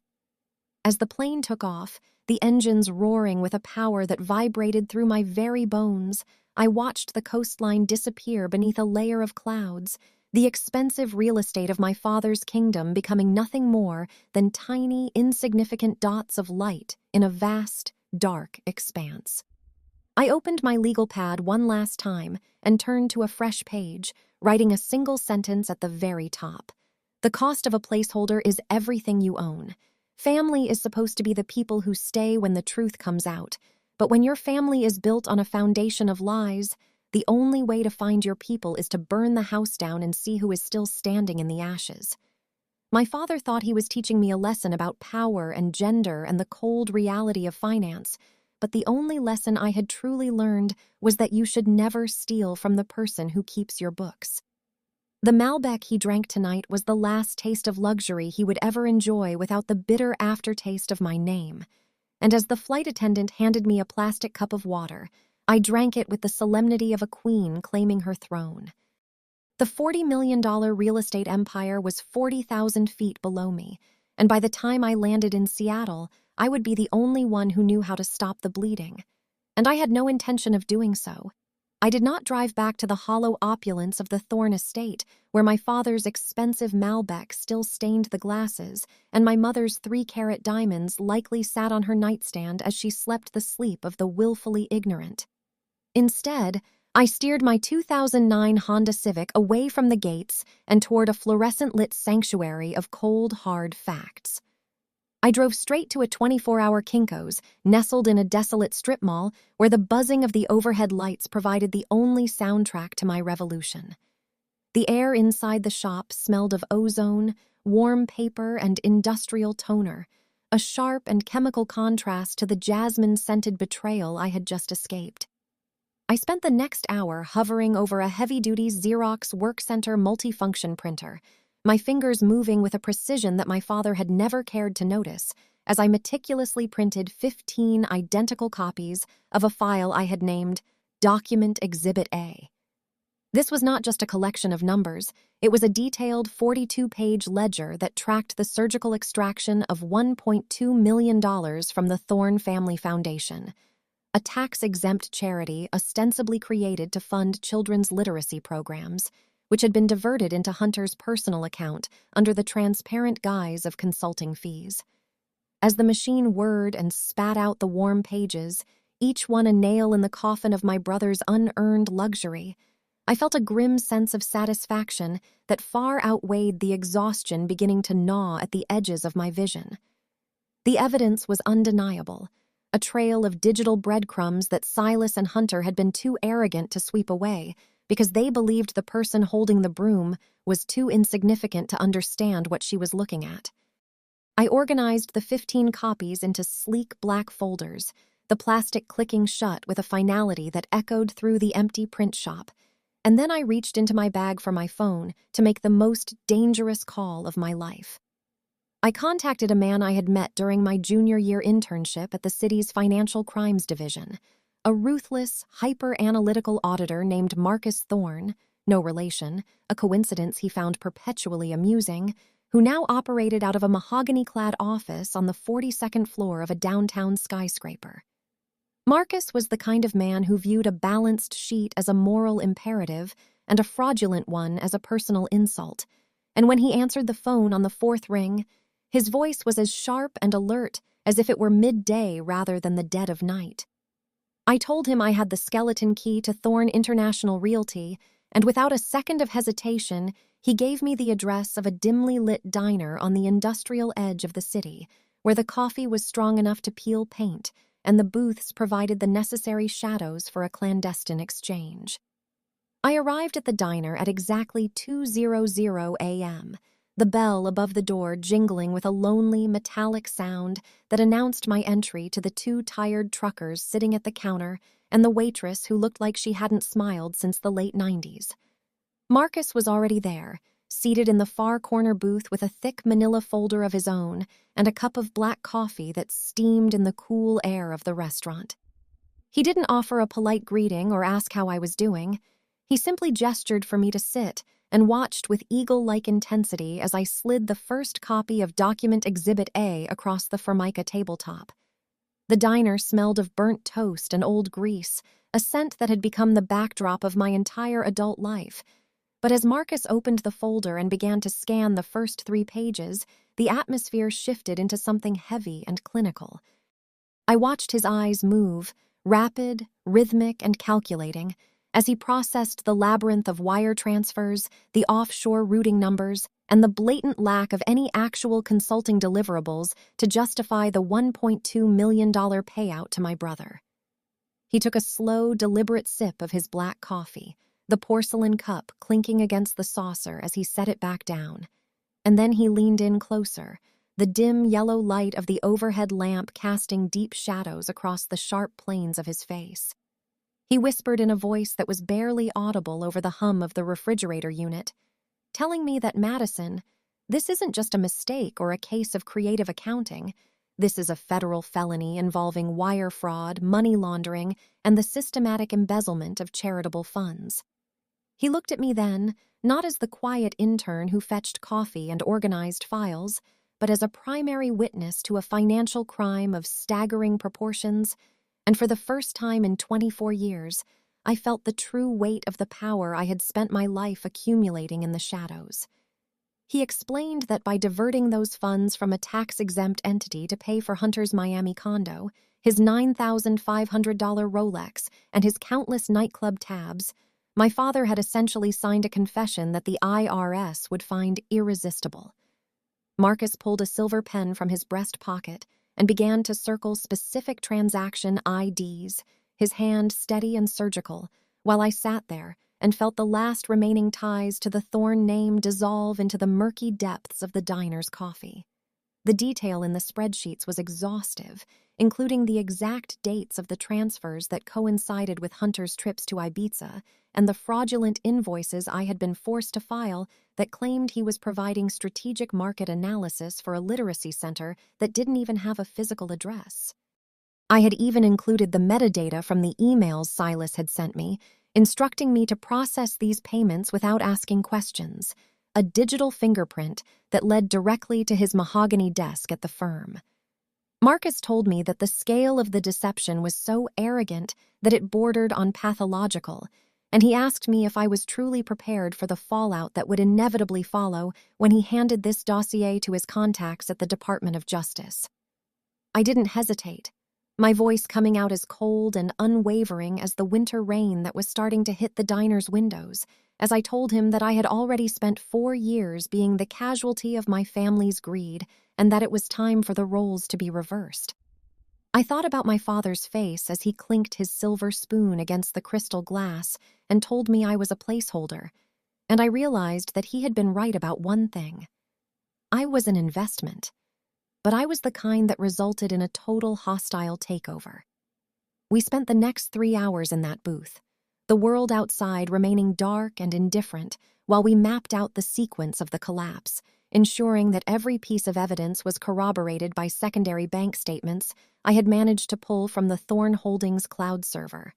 As the plane took off, the engines roaring with a power that vibrated through my very bones, I watched the coastline disappear beneath a layer of clouds, the expensive real estate of my father's kingdom becoming nothing more than tiny, insignificant dots of light in a vast, dark expanse. I opened my legal pad one last time and turned to a fresh page, writing a single sentence at the very top. The cost of a placeholder is everything you own. Family is supposed to be the people who stay when the truth comes out, but when your family is built on a foundation of lies, the only way to find your people is to burn the house down and see who is still standing in the ashes. My father thought he was teaching me a lesson about power and gender and the cold reality of finance, but the only lesson I had truly learned was that you should never steal from the person who keeps your books. The Malbec he drank tonight was the last taste of luxury he would ever enjoy without the bitter aftertaste of my name. And as the flight attendant handed me a plastic cup of water, I drank it with the solemnity of a queen claiming her throne. The $40 million real estate empire was 40,000 feet below me, and by the time I landed in Seattle, I would be the only one who knew how to stop the bleeding. And I had no intention of doing so. I did not drive back to the hollow opulence of the Thorne estate, where my father's expensive Malbec still stained the glasses, and my mother's 3-carat diamonds likely sat on her nightstand as she slept the sleep of the willfully ignorant. Instead, I steered my 2009 Honda Civic away from the gates and toward a fluorescent-lit sanctuary of cold, hard facts. I drove straight to a 24-hour Kinko's, nestled in a desolate strip mall where the buzzing of the overhead lights provided the only soundtrack to my revolution. The air inside the shop smelled of ozone, warm paper, and industrial toner, a sharp and chemical contrast to the jasmine-scented betrayal I had just escaped. I spent the next hour hovering over a heavy-duty Xerox Workcenter multifunction printer, my fingers moving with a precision that my father had never cared to notice, as I meticulously printed 15 identical copies of a file I had named Document Exhibit A. This was not just a collection of numbers, it was a detailed 42-page ledger that tracked the surgical extraction of $1.2 million from the Thorne Family Foundation, a tax-exempt charity ostensibly created to fund children's literacy programs, which had been diverted into Hunter's personal account under the transparent guise of consulting fees. As the machine whirred and spat out the warm pages, each one a nail in the coffin of my brother's unearned luxury, I felt a grim sense of satisfaction that far outweighed the exhaustion beginning to gnaw at the edges of my vision. The evidence was undeniable, a trail of digital breadcrumbs that Silas and Hunter had been too arrogant to sweep away because they believed the person holding the broom was too insignificant to understand what she was looking at. I organized the 15 copies into sleek black folders, the plastic clicking shut with a finality that echoed through the empty print shop, and then I reached into my bag for my phone to make the most dangerous call of my life. I contacted a man I had met during my junior year internship at the city's Financial Crimes Division, a ruthless, hyper-analytical auditor named Marcus Thorne, no relation, a coincidence he found perpetually amusing, who now operated out of a mahogany-clad office on the 42nd floor of a downtown skyscraper. Marcus was the kind of man who viewed a balanced sheet as a moral imperative and a fraudulent one as a personal insult, and when he answered the phone on the 4th ring, his voice was as sharp and alert as if it were midday rather than the dead of night. I told him I had the skeleton key to Thorne International Realty, and without a second of hesitation, He gave me the address of a dimly lit diner on the industrial edge of the city, where the coffee was strong enough to peel paint, and the booths provided the necessary shadows for a clandestine exchange. I arrived at the diner at exactly 2:00 a.m., the bell above the door jingling with a lonely, metallic sound that announced my entry to the two tired truckers sitting at the counter and the waitress who looked like she hadn't smiled since the late 90s. Marcus was already there, seated in the far corner booth with a thick manila folder of his own and a cup of black coffee that steamed in the cool air of the restaurant. He didn't offer a polite greeting or ask how I was doing. He simply gestured for me to sit and watched with eagle-like intensity as I slid the first copy of Document Exhibit A across the Formica tabletop. The diner smelled of burnt toast and old grease, a scent that had become the backdrop of my entire adult life. But as Marcus opened the folder and began to scan the first 3 pages, the atmosphere shifted into something heavy and clinical. I watched his eyes move, rapid, rhythmic, and calculating, as he processed the labyrinth of wire transfers, the offshore routing numbers, and the blatant lack of any actual consulting deliverables to justify the $1.2 million payout to my brother. He took a slow, deliberate sip of his black coffee, the porcelain cup clinking against the saucer as he set it back down. And then he leaned in closer, the dim yellow light of the overhead lamp casting deep shadows across the sharp planes of his face. He whispered in a voice that was barely audible over the hum of the refrigerator unit, telling me that Madison, this isn't just a mistake or a case of creative accounting. This is a federal felony involving wire fraud, money laundering, and the systematic embezzlement of charitable funds. He looked at me then, not as the quiet intern who fetched coffee and organized files, but as a primary witness to a financial crime of staggering proportions, and for the first time in 24 years, I felt the true weight of the power I had spent my life accumulating in the shadows. He explained that by diverting those funds from a tax-exempt entity to pay for Hunter's Miami condo, his $9,500 Rolex, and his countless nightclub tabs, my father had essentially signed a confession that the IRS would find irresistible. Marcus pulled a silver pen from his breast pocket and began to circle specific transaction IDs, his hand steady and surgical, while I sat there and felt the last remaining ties to the Thorne name dissolve into the murky depths of the diner's coffee. The detail in the spreadsheets was exhaustive, including the exact dates of the transfers that coincided with Hunter's trips to Ibiza and the fraudulent invoices I had been forced to file that claimed he was providing strategic market analysis for a literacy center that didn't even have a physical address. I had even included the metadata from the emails Silas had sent me, instructing me to process these payments without asking questions, a digital fingerprint that led directly to his mahogany desk at the firm. Marcus told me that the scale of the deception was so arrogant that it bordered on pathological, and he asked me if I was truly prepared for the fallout that would inevitably follow when he handed this dossier to his contacts at the Department of Justice. I didn't hesitate, my voice coming out as cold and unwavering as the winter rain that was starting to hit the diner's windows, as I told him that I had already spent 4 years being the casualty of my family's greed and that it was time for the roles to be reversed. I thought about my father's face as he clinked his silver spoon against the crystal glass and told me I was a placeholder, and I realized that he had been right about one thing. I was an investment, but I was the kind that resulted in a total hostile takeover. We spent the next 3 hours in that booth, the world outside remaining dark and indifferent while we mapped out the sequence of the collapse, ensuring that every piece of evidence was corroborated by secondary bank statements I had managed to pull from the Thorne Holdings cloud server.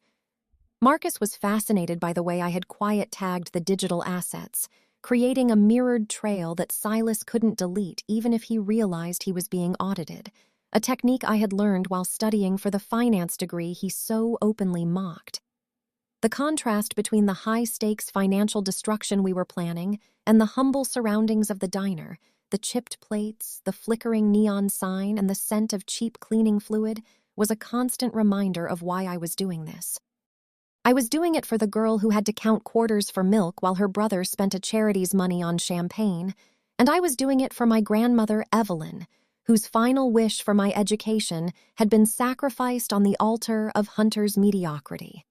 Marcus was fascinated by the way I had quiet-tagged the digital assets, creating a mirrored trail that Silas couldn't delete even if he realized he was being audited, a technique I had learned while studying for the finance degree he so openly mocked. The contrast between the high-stakes financial destruction we were planning and the humble surroundings of the diner, the chipped plates, the flickering neon sign, and the scent of cheap cleaning fluid, was a constant reminder of why I was doing this. I was doing it for the girl who had to count quarters for milk while her brother spent a charity's money on champagne, and I was doing it for my grandmother, Evelyn, whose final wish for my education had been sacrificed on the altar of Hunter's mediocrity.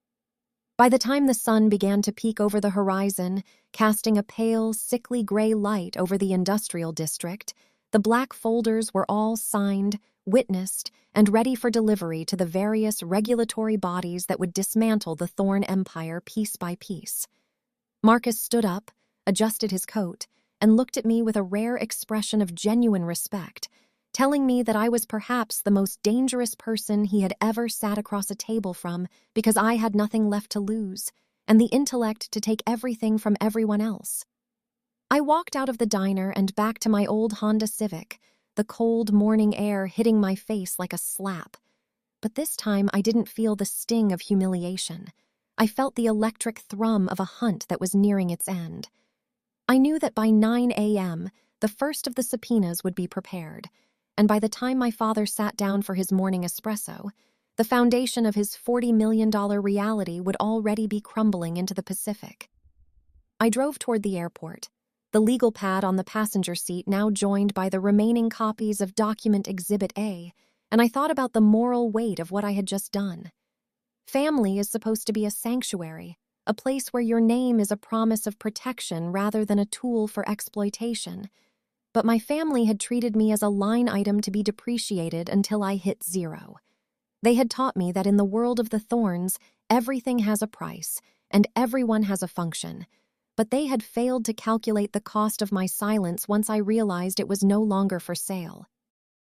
By the time the sun began to peek over the horizon, casting a pale, sickly gray light over the industrial district, the black folders were all signed, witnessed, and ready for delivery to the various regulatory bodies that would dismantle the Thorne empire piece by piece. Marcus stood up, adjusted his coat, and looked at me with a rare expression of genuine respect, telling me that I was perhaps the most dangerous person he had ever sat across a table from because I had nothing left to lose and the intellect to take everything from everyone else. I walked out of the diner and back to my old Honda Civic, the cold morning air hitting my face like a slap. But this time I didn't feel the sting of humiliation. I felt the electric thrum of a hunt that was nearing its end. I knew that by 9 a.m., the first of the subpoenas would be prepared, and by the time my father sat down for his morning espresso, the foundation of his $40 million reality would already be crumbling into the Pacific. I drove toward the airport, the legal pad on the passenger seat now joined by the remaining copies of Document Exhibit A, and I thought about the moral weight of what I had just done. Family is supposed to be a sanctuary, a place where your name is a promise of protection rather than a tool for exploitation. But my family had treated me as a line item to be depreciated until I hit zero. They had taught me that in the world of the Thornes, everything has a price, and everyone has a function. But they had failed to calculate the cost of my silence once I realized it was no longer for sale.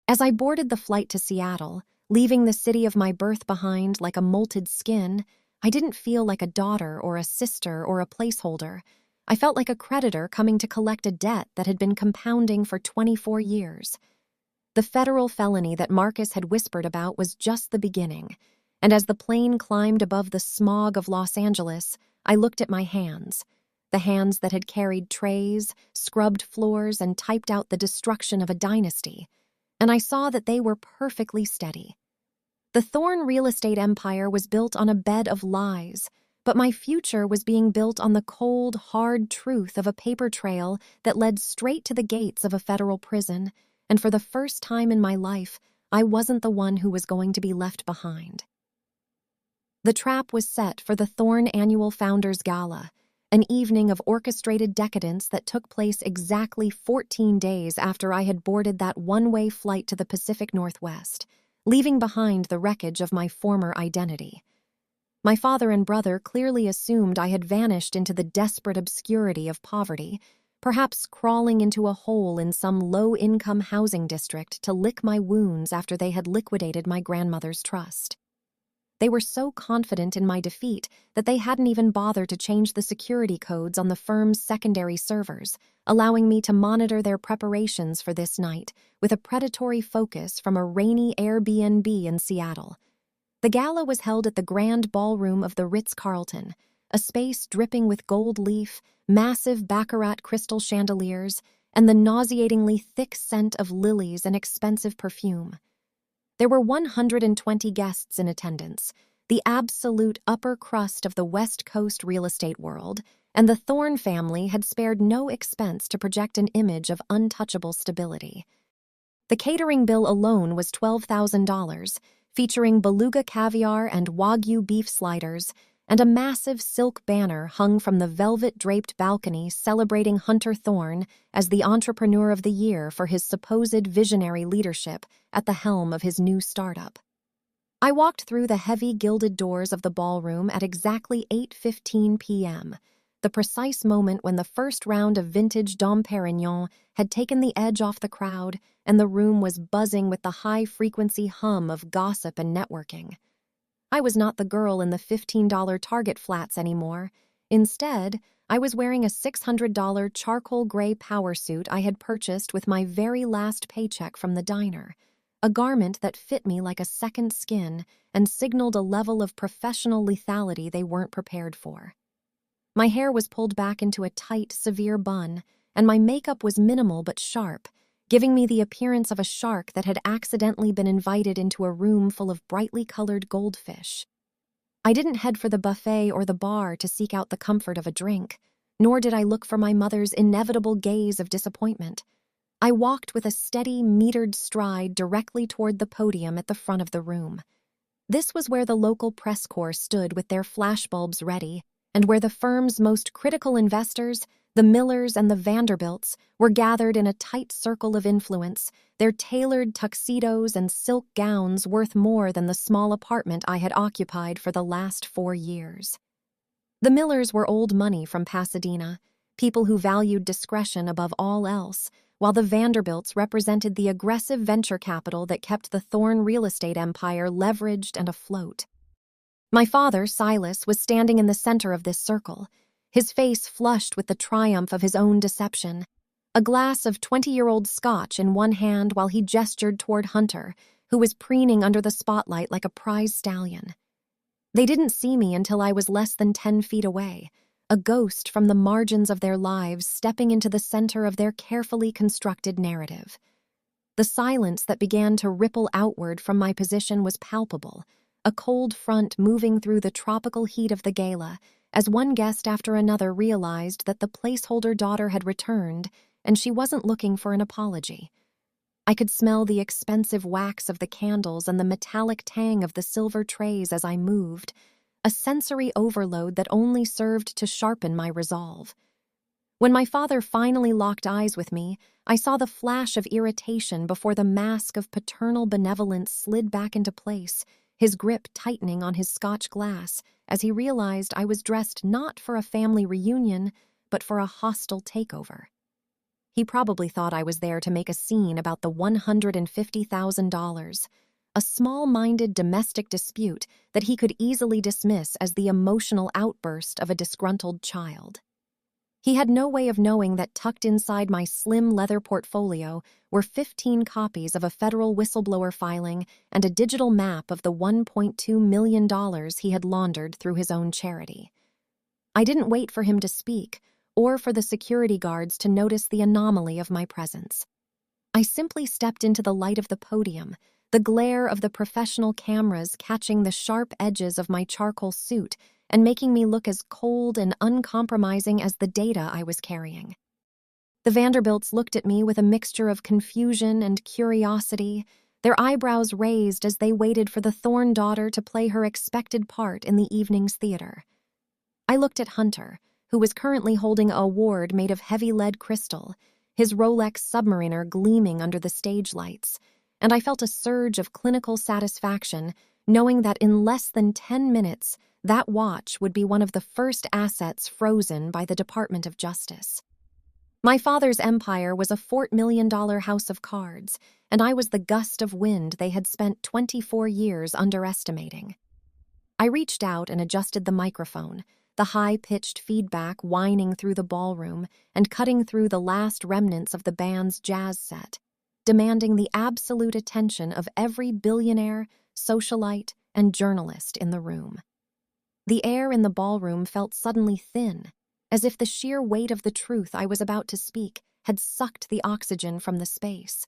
As I boarded the flight to Seattle, leaving the city of my birth behind like a molted skin, I didn't feel like a daughter or a sister or a placeholder. I felt like a creditor coming to collect a debt that had been compounding for 24 years. The federal felony that Marcus had whispered about was just the beginning, and as the plane climbed above the smog of Los Angeles, I looked at my hands, the hands that had carried trays, scrubbed floors, and typed out the destruction of a dynasty, and I saw that they were perfectly steady. The Thorne real estate empire was built on a bed of lies, but my future was being built on the cold, hard truth of a paper trail that led straight to the gates of a federal prison, and for the first time in my life, I wasn't the one who was going to be left behind. The trap was set for the Thorne Annual Founders Gala, an evening of orchestrated decadence that took place exactly 14 days after I had boarded that one-way flight to the Pacific Northwest, leaving behind the wreckage of my former identity. My father and brother clearly assumed I had vanished into the desperate obscurity of poverty, perhaps crawling into a hole in some low-income housing district to lick my wounds after they had liquidated my grandmother's trust. They were so confident in my defeat that they hadn't even bothered to change the security codes on the firm's secondary servers, allowing me to monitor their preparations for this night with a predatory focus from a rainy Airbnb in Seattle. The gala was held at the Grand Ballroom of the Ritz-Carlton, a space dripping with gold leaf, massive baccarat crystal chandeliers, and the nauseatingly thick scent of lilies and expensive perfume. There were 120 guests in attendance, the absolute upper crust of the West Coast real estate world, and the Thorne family had spared no expense to project an image of untouchable stability. The catering bill alone was $12,000, featuring beluga caviar and Wagyu beef sliders, and a massive silk banner hung from the velvet-draped balcony celebrating Hunter Thorne as the Entrepreneur of the Year for his supposed visionary leadership at the helm of his new startup. I walked through the heavy gilded doors of the ballroom at exactly 8:15 p.m., the precise moment when the first round of vintage Dom Perignon had taken the edge off the crowd and the room was buzzing with the high-frequency hum of gossip and networking. I was not the girl in the $15 Target flats anymore. Instead, I was wearing a $600 charcoal gray power suit I had purchased with my very last paycheck from the diner, a garment that fit me like a second skin and signaled a level of professional lethality they weren't prepared for. My hair was pulled back into a tight, severe bun, and my makeup was minimal but sharp, giving me the appearance of a shark that had accidentally been invited into a room full of brightly colored goldfish. I didn't head for the buffet or the bar to seek out the comfort of a drink, nor did I look for my mother's inevitable gaze of disappointment. I walked with a steady, metered stride directly toward the podium at the front of the room. This was where the local press corps stood with their flashbulbs ready, and where the firm's most critical investors, the Millers and the Vanderbilts, were gathered in a tight circle of influence, their tailored tuxedos and silk gowns worth more than the small apartment I had occupied for the last 4 years. The Millers were old money from Pasadena, people who valued discretion above all else, while the Vanderbilts represented the aggressive venture capital that kept the Thorne real estate empire leveraged and afloat. My father, Silas, was standing in the center of this circle, his face flushed with the triumph of his own deception, a glass of 20-year-old scotch in one hand while he gestured toward Hunter, who was preening under the spotlight like a prize stallion. They didn't see me until I was less than 10 feet away, a ghost from the margins of their lives stepping into the center of their carefully constructed narrative. The silence that began to ripple outward from my position was palpable, a cold front moving through the tropical heat of the gala, as one guest after another realized that the placeholder daughter had returned and she wasn't looking for an apology. I could smell the expensive wax of the candles and the metallic tang of the silver trays as I moved, a sensory overload that only served to sharpen my resolve. When my father finally locked eyes with me, I saw the flash of irritation before the mask of paternal benevolence slid back into place, his grip tightening on his Scotch glass as he realized I was dressed not for a family reunion, but for a hostile takeover. He probably thought I was there to make a scene about the $150,000, a small-minded domestic dispute that he could easily dismiss as the emotional outburst of a disgruntled child. He had no way of knowing that tucked inside my slim leather portfolio were 15 copies of a federal whistleblower filing and a digital map of the $1.2 million he had laundered through his own charity. I didn't wait for him to speak, or for the security guards to notice the anomaly of my presence. I simply stepped into the light of the podium, the glare of the professional cameras catching the sharp edges of my charcoal suit and making me look as cold and uncompromising as the data I was carrying. The Vanderbilts looked at me with a mixture of confusion and curiosity, their eyebrows raised as they waited for the Thorne daughter to play her expected part in the evening's theater. I looked at Hunter, who was currently holding an award made of heavy lead crystal, his Rolex Submariner gleaming under the stage lights, and I felt a surge of clinical satisfaction knowing that in less than 10 minutes, that watch would be one of the first assets frozen by the Department of Justice. My father's empire was a $4 million house of cards, and I was the gust of wind they had spent 24 years underestimating. I reached out and adjusted the microphone, the high-pitched feedback whining through the ballroom and cutting through the last remnants of the band's jazz set, demanding the absolute attention of every billionaire, socialite, and journalist in the room. The air in the ballroom felt suddenly thin, as if the sheer weight of the truth I was about to speak had sucked the oxygen from the space.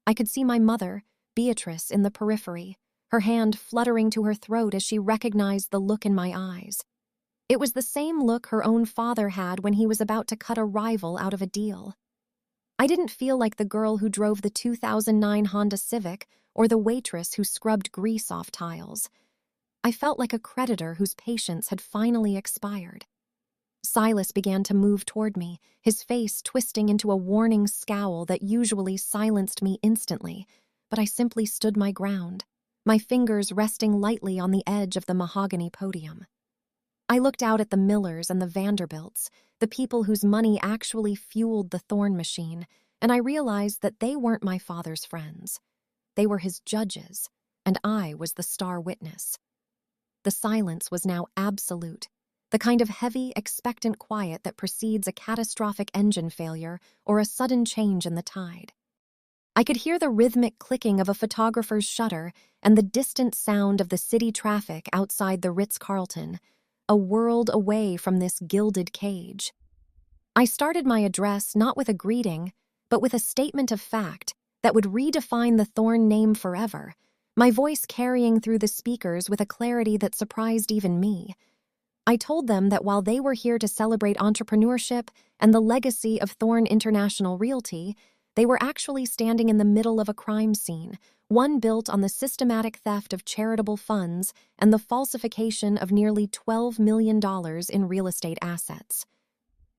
I could see my mother, Beatrice, in the periphery, her hand fluttering to her throat as she recognized the look in my eyes. It was the same look her own father had when he was about to cut a rival out of a deal. I didn't feel like the girl who drove the 2009 Honda Civic or the waitress who scrubbed grease off tiles. I felt like a creditor whose patience had finally expired. Silas began to move toward me, his face twisting into a warning scowl that usually silenced me instantly, but I simply stood my ground, my fingers resting lightly on the edge of the mahogany podium. I looked out at the Millers and the Vanderbilts, the people whose money actually fueled the Thorne machine, and I realized that they weren't my father's friends. They were his judges, and I was the star witness. The silence was now absolute, the kind of heavy, expectant quiet that precedes a catastrophic engine failure or a sudden change in the tide. I could hear the rhythmic clicking of a photographer's shutter and the distant sound of the city traffic outside the Ritz-Carlton, a world away from this gilded cage. I started my address not with a greeting, but with a statement of fact that would redefine the Thorne name forever, my voice carrying through the speakers with a clarity that surprised even me. I told them that while they were here to celebrate entrepreneurship and the legacy of Thorne International Realty, they were actually standing in the middle of a crime scene, one built on the systematic theft of charitable funds and the falsification of nearly $12 million in real estate assets.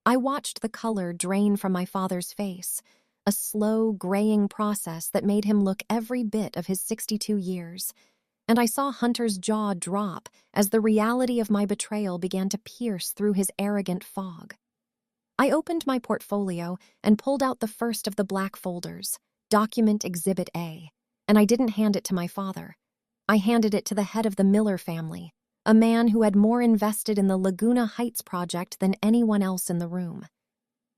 I watched the color drain from my father's face, a slow, graying process that made him look every bit of his 62 years. And I saw Hunter's jaw drop as the reality of my betrayal began to pierce through his arrogant fog. I opened my portfolio and pulled out the first of the black folders, Document Exhibit A, and I didn't hand it to my father. I handed it to the head of the Miller family, a man who had more invested in the Laguna Heights project than anyone else in the room.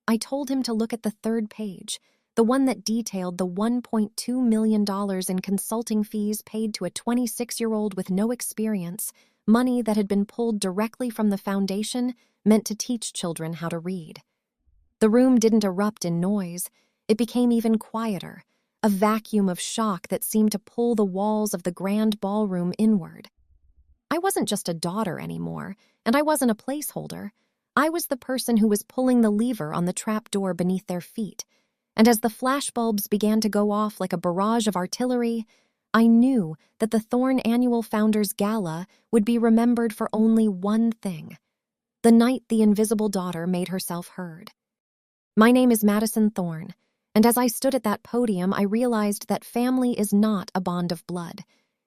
I told him to look at the third page, the one that detailed the $1.2 million in consulting fees paid to a 26-year-old with no experience, money that had been pulled directly from the foundation meant to teach children how to read. The room didn't erupt in noise. It became even quieter, a vacuum of shock that seemed to pull the walls of the grand ballroom inward. I wasn't just a daughter anymore, and I wasn't a placeholder. I was the person who was pulling the lever on the trapdoor beneath their feet. And as the flashbulbs began to go off like a barrage of artillery, I knew that the Thorne Annual Founders Gala would be remembered for only one thing: the night the invisible daughter made herself heard. My name is Madison Thorne, and as I stood at that podium, I realized that family is not a bond of blood.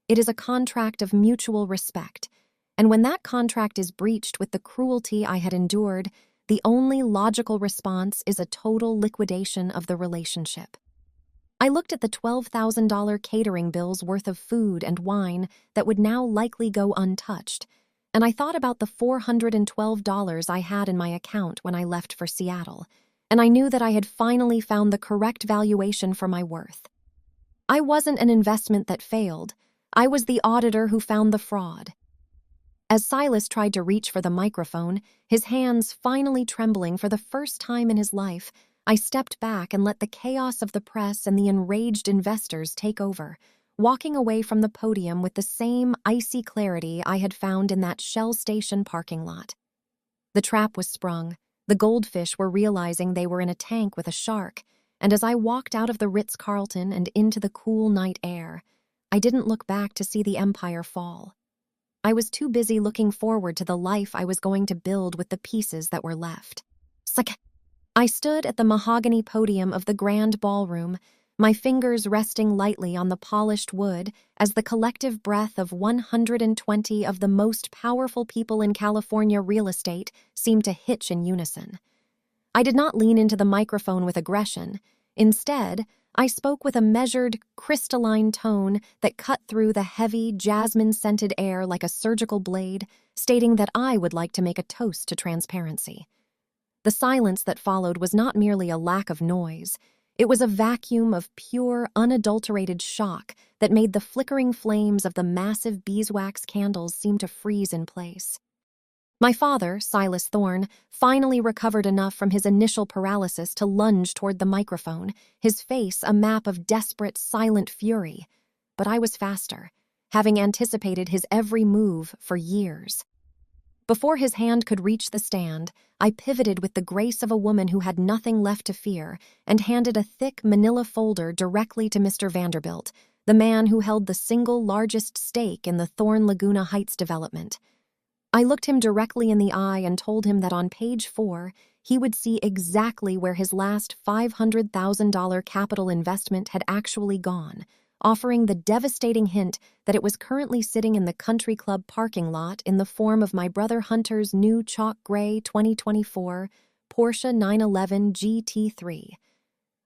It is a contract of mutual respect, and when that contract is breached with the cruelty I had endured, the only logical response is a total liquidation of the relationship. I looked at the $12,000 catering bills worth of food and wine that would now likely go untouched, and I thought about the $412 I had in my account when I left for Seattle, and I knew that I had finally found the correct valuation for my worth. I wasn't an investment that failed. I was the auditor who found the fraud. As Silas tried to reach for the microphone, his hands finally trembling for the first time in his life, I stepped back and let the chaos of the press and the enraged investors take over, walking away from the podium with the same icy clarity I had found in that Shell station parking lot. The trap was sprung. The goldfish were realizing they were in a tank with a shark, and as I walked out of the Ritz-Carlton and into the cool night air, I didn't look back to see the empire fall. I was too busy looking forward to the life I was going to build with the pieces that were left. I stood at the mahogany podium of the grand ballroom, my fingers resting lightly on the polished wood as the collective breath of 120 of the most powerful people in California real estate seemed to hitch in unison. I did not lean into the microphone with aggression. Instead, I spoke with a measured, crystalline tone that cut through the heavy, jasmine-scented air like a surgical blade, stating that I would like to make a toast to transparency. The silence that followed was not merely a lack of noise. It was a vacuum of pure, unadulterated shock that made the flickering flames of the massive beeswax candles seem to freeze in place. My father, Silas Thorne, finally recovered enough from his initial paralysis to lunge toward the microphone, his face a map of desperate, silent fury. But I was faster, having anticipated his every move for years. Before his hand could reach the stand, I pivoted with the grace of a woman who had nothing left to fear and handed a thick manila folder directly to Mr. Vanderbilt, the man who held the single largest stake in the Thorne Laguna Heights development. I looked him directly in the eye and told him that on page 4, he would see exactly where his last $500,000 capital investment had actually gone, offering the devastating hint that it was currently sitting in the country club parking lot in the form of my brother Hunter's new chalk gray 2024 Porsche 911 GT3.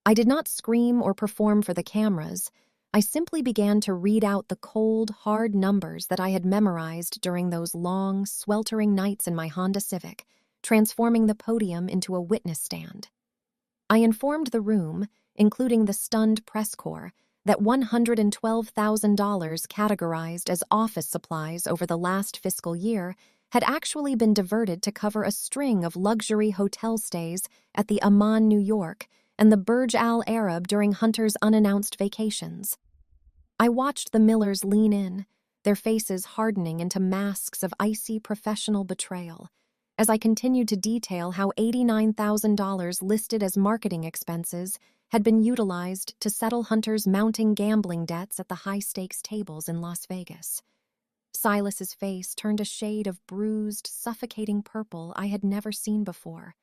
I did not scream or perform for the cameras. I simply began to read out the cold, hard numbers that I had memorized during those long, sweltering nights in my Honda Civic, transforming the podium into a witness stand. I informed the room, including the stunned press corps, that $112,000 categorized as office supplies over the last fiscal year had actually been diverted to cover a string of luxury hotel stays at the Amman, New York, and the Burj Al Arab during Hunter's unannounced vacations. I watched the Millers lean in, their faces hardening into masks of icy professional betrayal, as I continued to detail how $89,000 listed as marketing expenses had been utilized to settle Hunter's mounting gambling debts at the high-stakes tables in Las Vegas. Silas's face turned a shade of bruised, suffocating purple I had never seen before,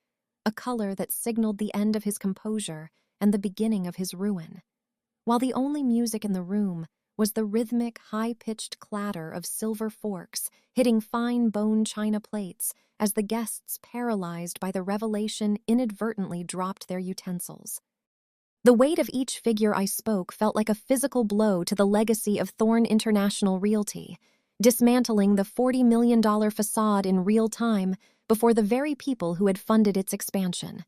a color that signaled the end of his composure and the beginning of his ruin. While the only music in the room was the rhythmic, high-pitched clatter of silver forks hitting fine bone china plates as the guests, paralyzed by the revelation, inadvertently dropped their utensils. The weight of each figure I spoke felt like a physical blow to the legacy of Thorne International Realty, dismantling the $40 million facade in real time before the very people who had funded its expansion.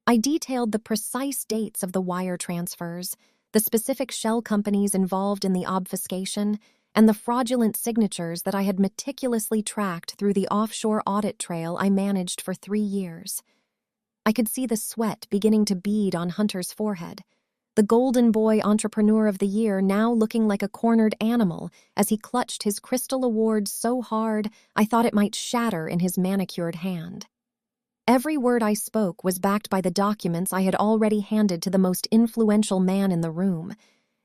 I detailed the precise dates of the wire transfers, the specific shell companies involved in the obfuscation, and the fraudulent signatures that I had meticulously tracked through the offshore audit trail I managed for 3 years. I could see the sweat beginning to bead on Hunter's forehead, the Golden Boy Entrepreneur of the Year now looking like a cornered animal as he clutched his crystal award so hard I thought it might shatter in his manicured hand. Every word I spoke was backed by the documents I had already handed to the most influential man in the room,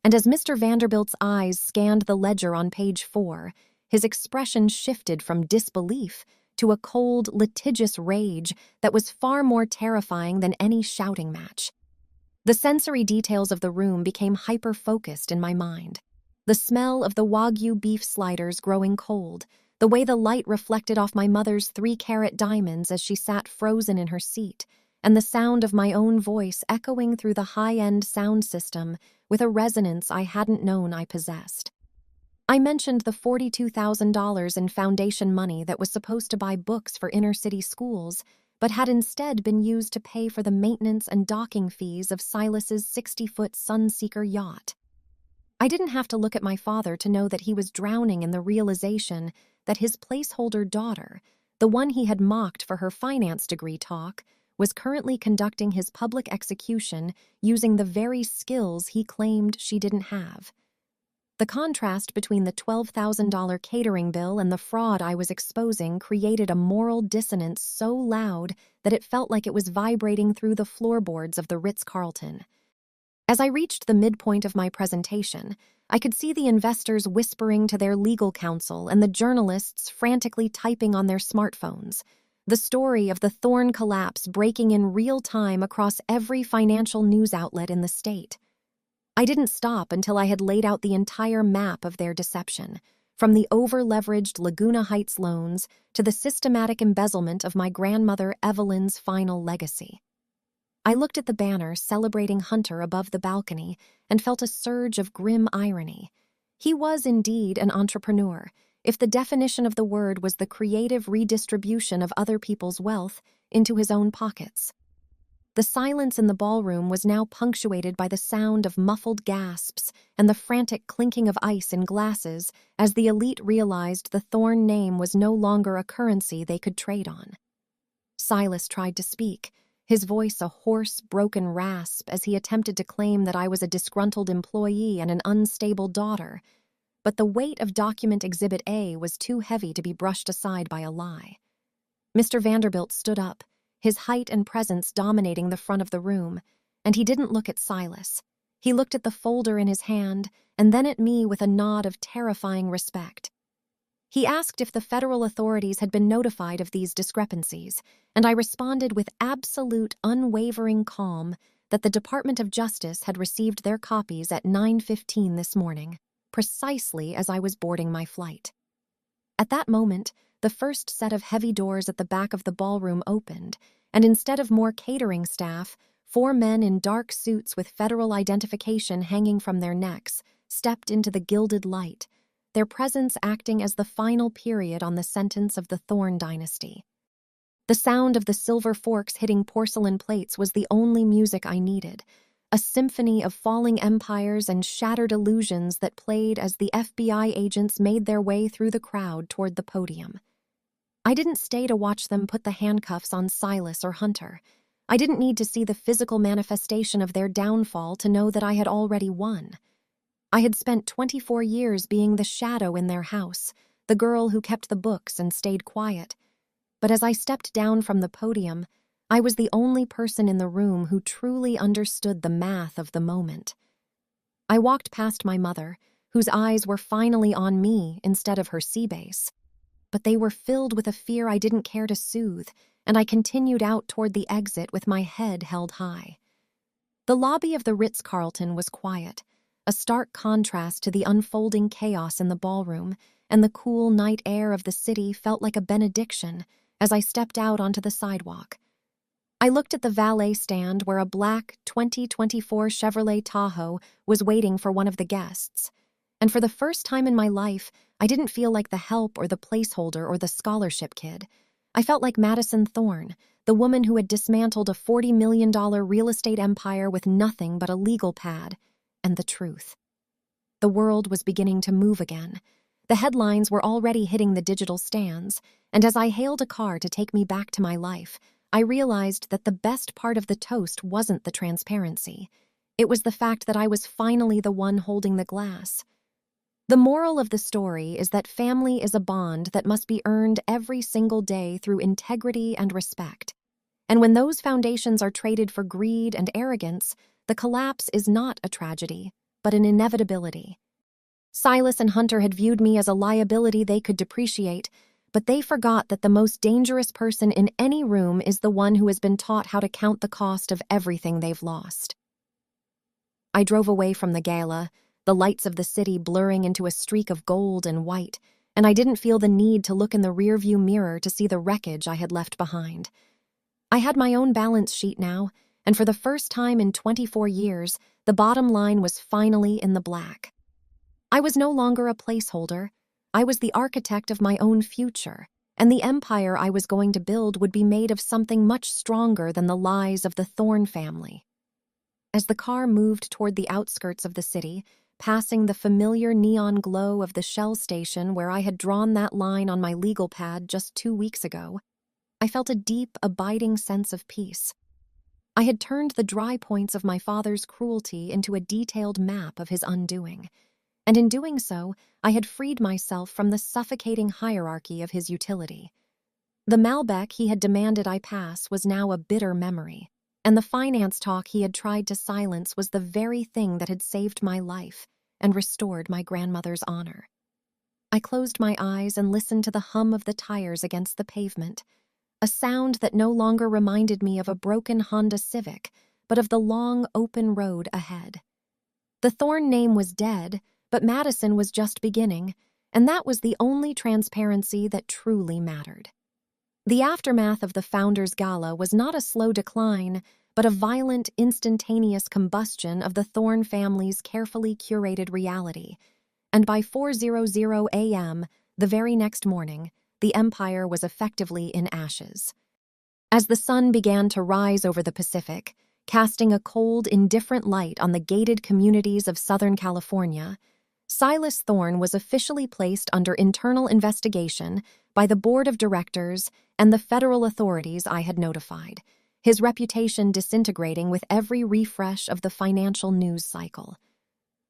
and as Mr. Vanderbilt's eyes scanned the ledger on page 4, his expression shifted from disbelief to a cold, litigious rage that was far more terrifying than any shouting match. The sensory details of the room became hyper-focused in my mind. The smell of the Wagyu beef sliders growing cold, the way the light reflected off my mother's 3-carat diamonds as she sat frozen in her seat, and the sound of my own voice echoing through the high-end sound system with a resonance I hadn't known I possessed. I mentioned the $42,000 in foundation money that was supposed to buy books for inner-city schools, but had instead been used to pay for the maintenance and docking fees of Silas's 60-foot Sunseeker yacht. I didn't have to look at my father to know that he was drowning in the realization that his placeholder daughter, the one he had mocked for her finance degree talk, was currently conducting his public execution using the very skills he claimed she didn't have. The contrast between the $12,000 catering bill and the fraud I was exposing created a moral dissonance so loud that it felt like it was vibrating through the floorboards of the Ritz-Carlton. As I reached the midpoint of my presentation, I could see the investors whispering to their legal counsel and the journalists frantically typing on their smartphones, the story of the Thorne collapse breaking in real time across every financial news outlet in the state. I didn't stop until I had laid out the entire map of their deception, from the over-leveraged Laguna Heights loans to the systematic embezzlement of my grandmother Evelyn's final legacy. I looked at the banner celebrating Hunter above the balcony and felt a surge of grim irony. He was indeed an entrepreneur, if the definition of the word was the creative redistribution of other people's wealth into his own pockets. The silence in the ballroom was now punctuated by the sound of muffled gasps and the frantic clinking of ice in glasses as the elite realized the Thorne name was no longer a currency they could trade on. Silas tried to speak, his voice a hoarse, broken rasp as he attempted to claim that I was a disgruntled employee and an unstable daughter, but the weight of document Exhibit A was too heavy to be brushed aside by a lie. Mr. Vanderbilt stood up, his height and presence dominating the front of the room, and he didn't look at Silas. He looked at the folder in his hand and then at me with a nod of terrifying respect. He asked if the federal authorities had been notified of these discrepancies, and I responded with absolute, unwavering calm that the Department of Justice had received their copies at 9:15 this morning, precisely as I was boarding my flight. At that moment, the first set of heavy doors at the back of the ballroom opened, and instead of more catering staff, 4 men in dark suits with federal identification hanging from their necks stepped into the gilded light, their presence acting as the final period on the sentence of the Thorne dynasty. The sound of the silver forks hitting porcelain plates was the only music I needed, a symphony of falling empires and shattered illusions that played as the FBI agents made their way through the crowd toward the podium. I didn't stay to watch them put the handcuffs on Silas or Hunter. I didn't need to see the physical manifestation of their downfall to know that I had already won. I had spent 24 years being the shadow in their house, the girl who kept the books and stayed quiet. But as I stepped down from the podium, I was the only person in the room who truly understood the math of the moment. I walked past my mother, whose eyes were finally on me instead of her sea base. But they were filled with a fear I didn't care to soothe, and I continued out toward the exit with my head held high. The lobby of the Ritz-Carlton was quiet, a stark contrast to the unfolding chaos in the ballroom, and the cool night air of the city felt like a benediction as I stepped out onto the sidewalk. I looked at the valet stand where a black 2024 Chevrolet Tahoe was waiting for one of the guests, and for the first time in my life, I didn't feel like the help or the placeholder or the scholarship kid. I felt like Madison Thorne, the woman who had dismantled a $40 million real estate empire with nothing but a legal pad and the truth. The world was beginning to move again. The headlines were already hitting the digital stands, and as I hailed a car to take me back to my life, I realized that the best part of the toast wasn't the transparency. It was the fact that I was finally the one holding the glass. The moral of the story is that family is a bond that must be earned every single day through integrity and respect. And when those foundations are traded for greed and arrogance, the collapse is not a tragedy, but an inevitability. Silas and Hunter had viewed me as a liability they could depreciate, but they forgot that the most dangerous person in any room is the one who has been taught how to count the cost of everything they've lost. I drove away from the gala, the lights of the city blurring into a streak of gold and white, and I didn't feel the need to look in the rearview mirror to see the wreckage I had left behind. I had my own balance sheet now, and for the first time in 24 years, the bottom line was finally in the black. I was no longer a placeholder. I was the architect of my own future, and the empire I was going to build would be made of something much stronger than the lies of the Thorne family. As the car moved toward the outskirts of the city, passing the familiar neon glow of the Shell station where I had drawn that line on my legal pad just 2 weeks ago, I felt a deep, abiding sense of peace. I had turned the dry points of my father's cruelty into a detailed map of his undoing, and in doing so, I had freed myself from the suffocating hierarchy of his utility. The Malbec he had demanded I pass was now a bitter memory, and the finance talk he had tried to silence was the very thing that had saved my life and restored my grandmother's honor. I closed my eyes and listened to the hum of the tires against the pavement, a sound that no longer reminded me of a broken Honda Civic, but of the long, open road ahead. The Thorne name was dead, but Madison was just beginning, and that was the only transparency that truly mattered. The aftermath of the Founders Gala was not a slow decline, but a violent, instantaneous combustion of the Thorne family's carefully curated reality, and by 4:00 a.m., the very next morning, the empire was effectively in ashes. As the sun began to rise over the Pacific, casting a cold, indifferent light on the gated communities of Southern California, Silas Thorne was officially placed under internal investigation by the board of directors and the federal authorities I had notified, his reputation disintegrating with every refresh of the financial news cycle.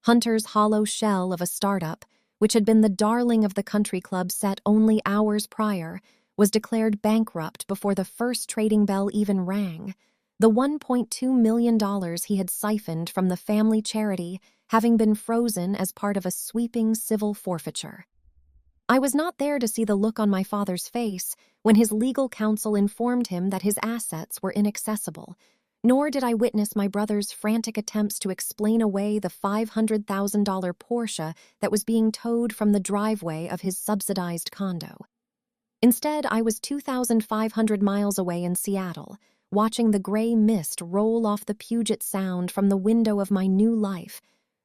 Hunter's hollow shell of a startup, which had been the darling of the country club set only hours prior, was declared bankrupt before the first trading bell even rang, the $1.2 million he had siphoned from the family charity having been frozen as part of a sweeping civil forfeiture. I was not there to see the look on my father's face when his legal counsel informed him that his assets were inaccessible, nor did I witness my brother's frantic attempts to explain away the $500,000 Porsche that was being towed from the driveway of his subsidized condo. Instead, I was 2,500 miles away in Seattle, watching the gray mist roll off the Puget Sound from the window of my new life,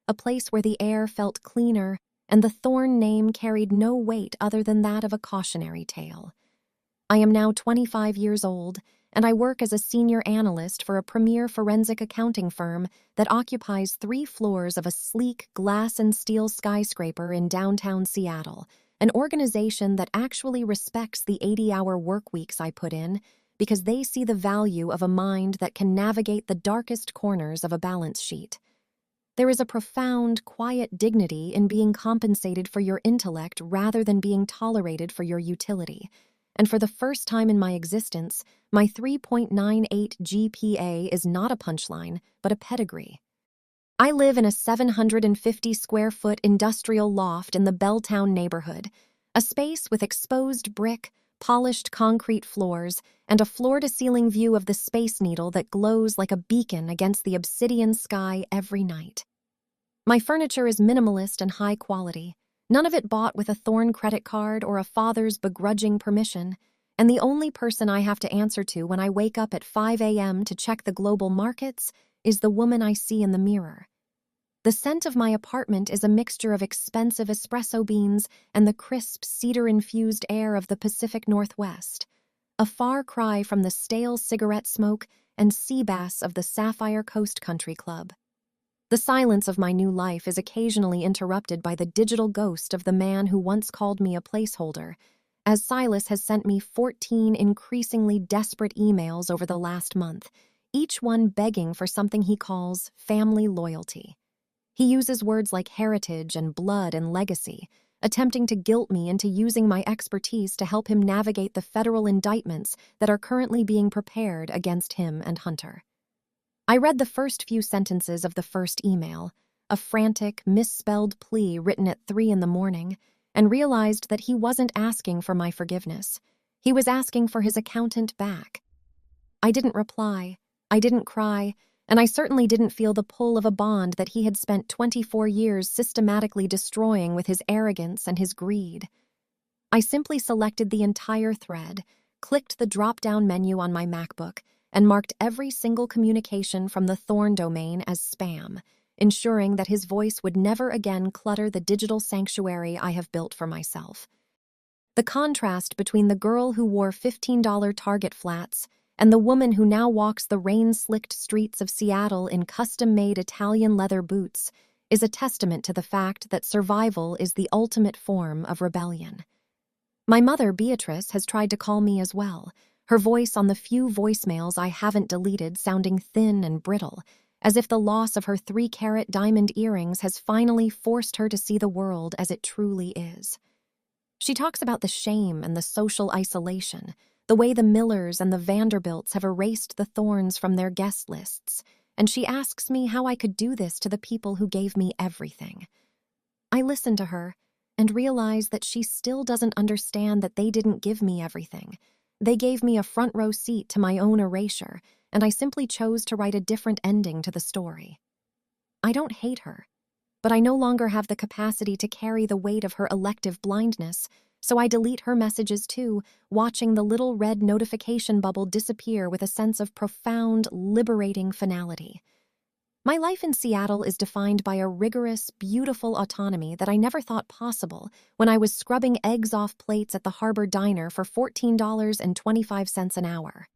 a place where the air felt cleaner and the Thorne name carried no weight other than that of a cautionary tale. I am now 25 years old, and I work as a senior analyst for a premier forensic accounting firm that occupies 3 floors of a sleek glass and steel skyscraper in downtown Seattle, an organization that actually respects the 80-hour work weeks I put in because they see the value of a mind that can navigate the darkest corners of a balance sheet. There is a profound, quiet dignity in being compensated for your intellect rather than being tolerated for your utility. And for the first time in my existence, my 3.98 GPA is not a punchline, but a pedigree. I live in a 750-square-foot industrial loft in the Belltown neighborhood, a space with exposed brick, polished concrete floors, and a floor-to-ceiling view of the Space Needle that glows like a beacon against the obsidian sky every night. My furniture is minimalist and high quality, none of it bought with a Thorne credit card or a father's begrudging permission, and the only person I have to answer to when I wake up at 5 a.m. to check the global markets is the woman I see in the mirror. The scent of my apartment is a mixture of expensive espresso beans and the crisp, cedar-infused air of the Pacific Northwest, a far cry from the stale cigarette smoke and sea bass of the Sapphire Coast Country Club. The silence of my new life is occasionally interrupted by the digital ghost of the man who once called me a placeholder, as Silas has sent me 14 increasingly desperate emails over the last month, each one begging for something he calls family loyalty. He uses words like heritage and blood and legacy, attempting to guilt me into using my expertise to help him navigate the federal indictments that are currently being prepared against him and Hunter. I read the first few sentences of the first email, a frantic, misspelled plea written at 3 a.m, and realized that he wasn't asking for my forgiveness. He was asking for his accountant back. I didn't reply, I didn't cry, and I certainly didn't feel the pull of a bond that he had spent 24 years systematically destroying with his arrogance and his greed. I simply selected the entire thread, clicked the drop-down menu on my MacBook, and marked every single communication from the Thorne domain as spam, ensuring that his voice would never again clutter the digital sanctuary I have built for myself. The contrast between the girl who wore $15 Target flats and the woman who now walks the rain-slicked streets of Seattle in custom-made Italian leather boots is a testament to the fact that survival is the ultimate form of rebellion. My mother, Beatrice, has tried to call me as well, her voice on the few voicemails I haven't deleted sounding thin and brittle, as if the loss of her 3-carat diamond earrings has finally forced her to see the world as it truly is. She talks about the shame and the social isolation, the way the Millers and the Vanderbilts have erased the Thornes from their guest lists, and she asks me how I could do this to the people who gave me everything. I listen to her and realize that she still doesn't understand that they didn't give me everything. They gave me a front-row seat to my own erasure, and I simply chose to write a different ending to the story. I don't hate her, but I no longer have the capacity to carry the weight of her elective blindness, so I delete her messages too, watching the little red notification bubble disappear with a sense of profound, liberating finality. My life in Seattle is defined by a rigorous, beautiful autonomy that I never thought possible when I was scrubbing eggs off plates at the Harbor Diner for $14.25 an hour.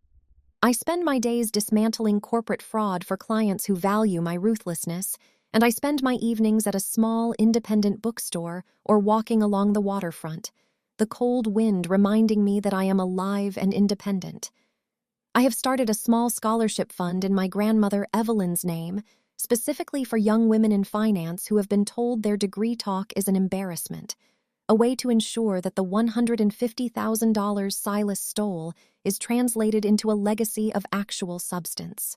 I spend my days dismantling corporate fraud for clients who value my ruthlessness, and I spend my evenings at a small, independent bookstore or walking along the waterfront, the cold wind reminding me that I am alive and independent. I have started a small scholarship fund in my grandmother Evelyn's name, specifically for young women in finance who have been told their degree talk is an embarrassment, a way to ensure that the $150,000 Silas stole is translated into a legacy of actual substance.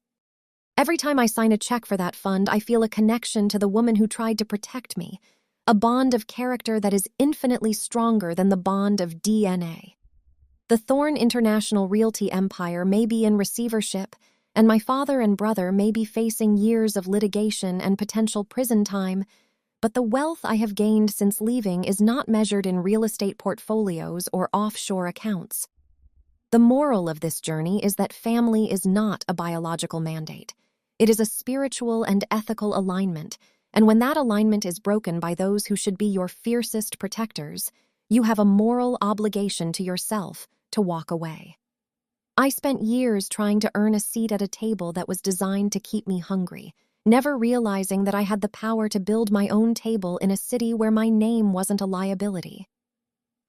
Every time I sign a check for that fund, I feel a connection to the woman who tried to protect me, a bond of character that is infinitely stronger than the bond of DNA. The Thorne International Realty Empire may be in receivership, and my father and brother may be facing years of litigation and potential prison time, but the wealth I have gained since leaving is not measured in real estate portfolios or offshore accounts. The moral of this journey is that family is not a biological mandate. It is a spiritual and ethical alignment, and when that alignment is broken by those who should be your fiercest protectors, you have a moral obligation to yourself to walk away. I spent years trying to earn a seat at a table that was designed to keep me hungry, never realizing that I had the power to build my own table in a city where my name wasn't a liability.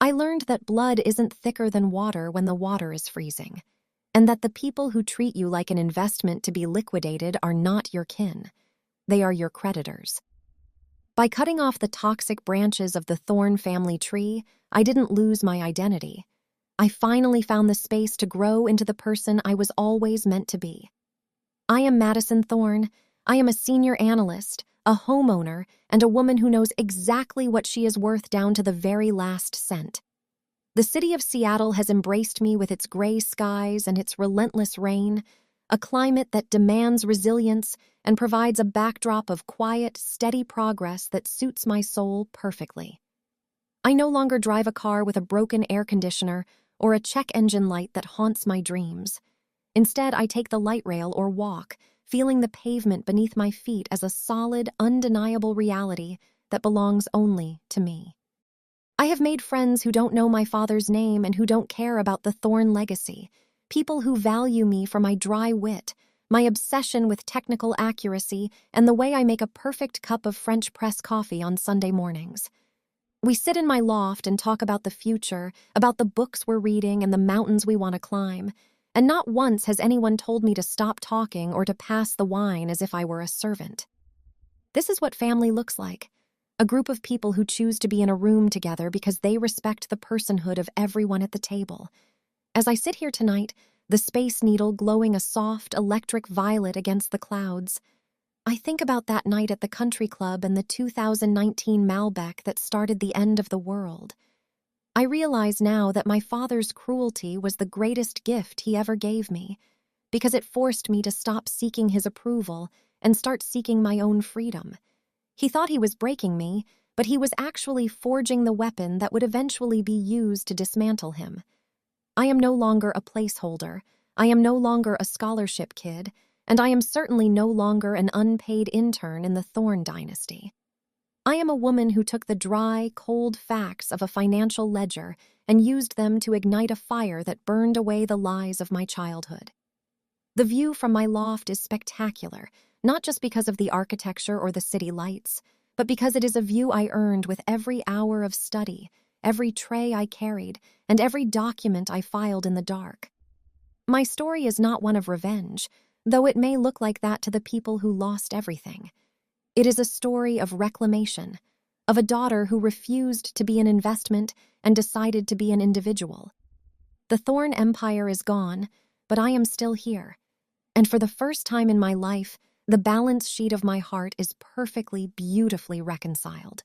I learned that blood isn't thicker than water when the water is freezing, and that the people who treat you like an investment to be liquidated are not your kin. They are your creditors. By cutting off the toxic branches of the Thorne family tree, I didn't lose my identity. I finally found the space to grow into the person I was always meant to be. I am Madison Thorne. I am a senior analyst, a homeowner, and a woman who knows exactly what she is worth down to the very last cent. The city of Seattle has embraced me with its gray skies and its relentless rain, a climate that demands resilience and provides a backdrop of quiet, steady progress that suits my soul perfectly. I no longer drive a car with a broken air conditioner or a check engine light that haunts my dreams. Instead, I take the light rail or walk, feeling the pavement beneath my feet as a solid, undeniable reality that belongs only to me. I have made friends who don't know my father's name and who don't care about the Thorne legacy, people who value me for my dry wit, my obsession with technical accuracy, and the way I make a perfect cup of French press coffee on Sunday mornings. We sit in my loft and talk about the future, about the books we're reading and the mountains we want to climb, and not once has anyone told me to stop talking or to pass the wine as if I were a servant. This is what family looks like. A group of people who choose to be in a room together because they respect the personhood of everyone at the table. As I sit here tonight, the Space Needle glowing a soft, electric violet against the clouds, I think about that night at the country club and the 2019 Malbec that started the end of the world. I realize now that my father's cruelty was the greatest gift he ever gave me, because it forced me to stop seeking his approval and start seeking my own freedom. He thought he was breaking me, but he was actually forging the weapon that would eventually be used to dismantle him. I am no longer a placeholder, I am no longer a scholarship kid, and I am certainly no longer an unpaid intern in the Thorne dynasty. I am a woman who took the dry, cold facts of a financial ledger and used them to ignite a fire that burned away the lies of my childhood. The view from my loft is spectacular, not just because of the architecture or the city lights, but because it is a view I earned with every hour of study, every tray I carried, and every document I filed in the dark. My story is not one of revenge, though it may look like that to the people who lost everything. It is a story of reclamation, of a daughter who refused to be an investment and decided to be an individual. The Thorne empire is gone, but I am still here. And for the first time in my life, the balance sheet of my heart is perfectly, beautifully reconciled.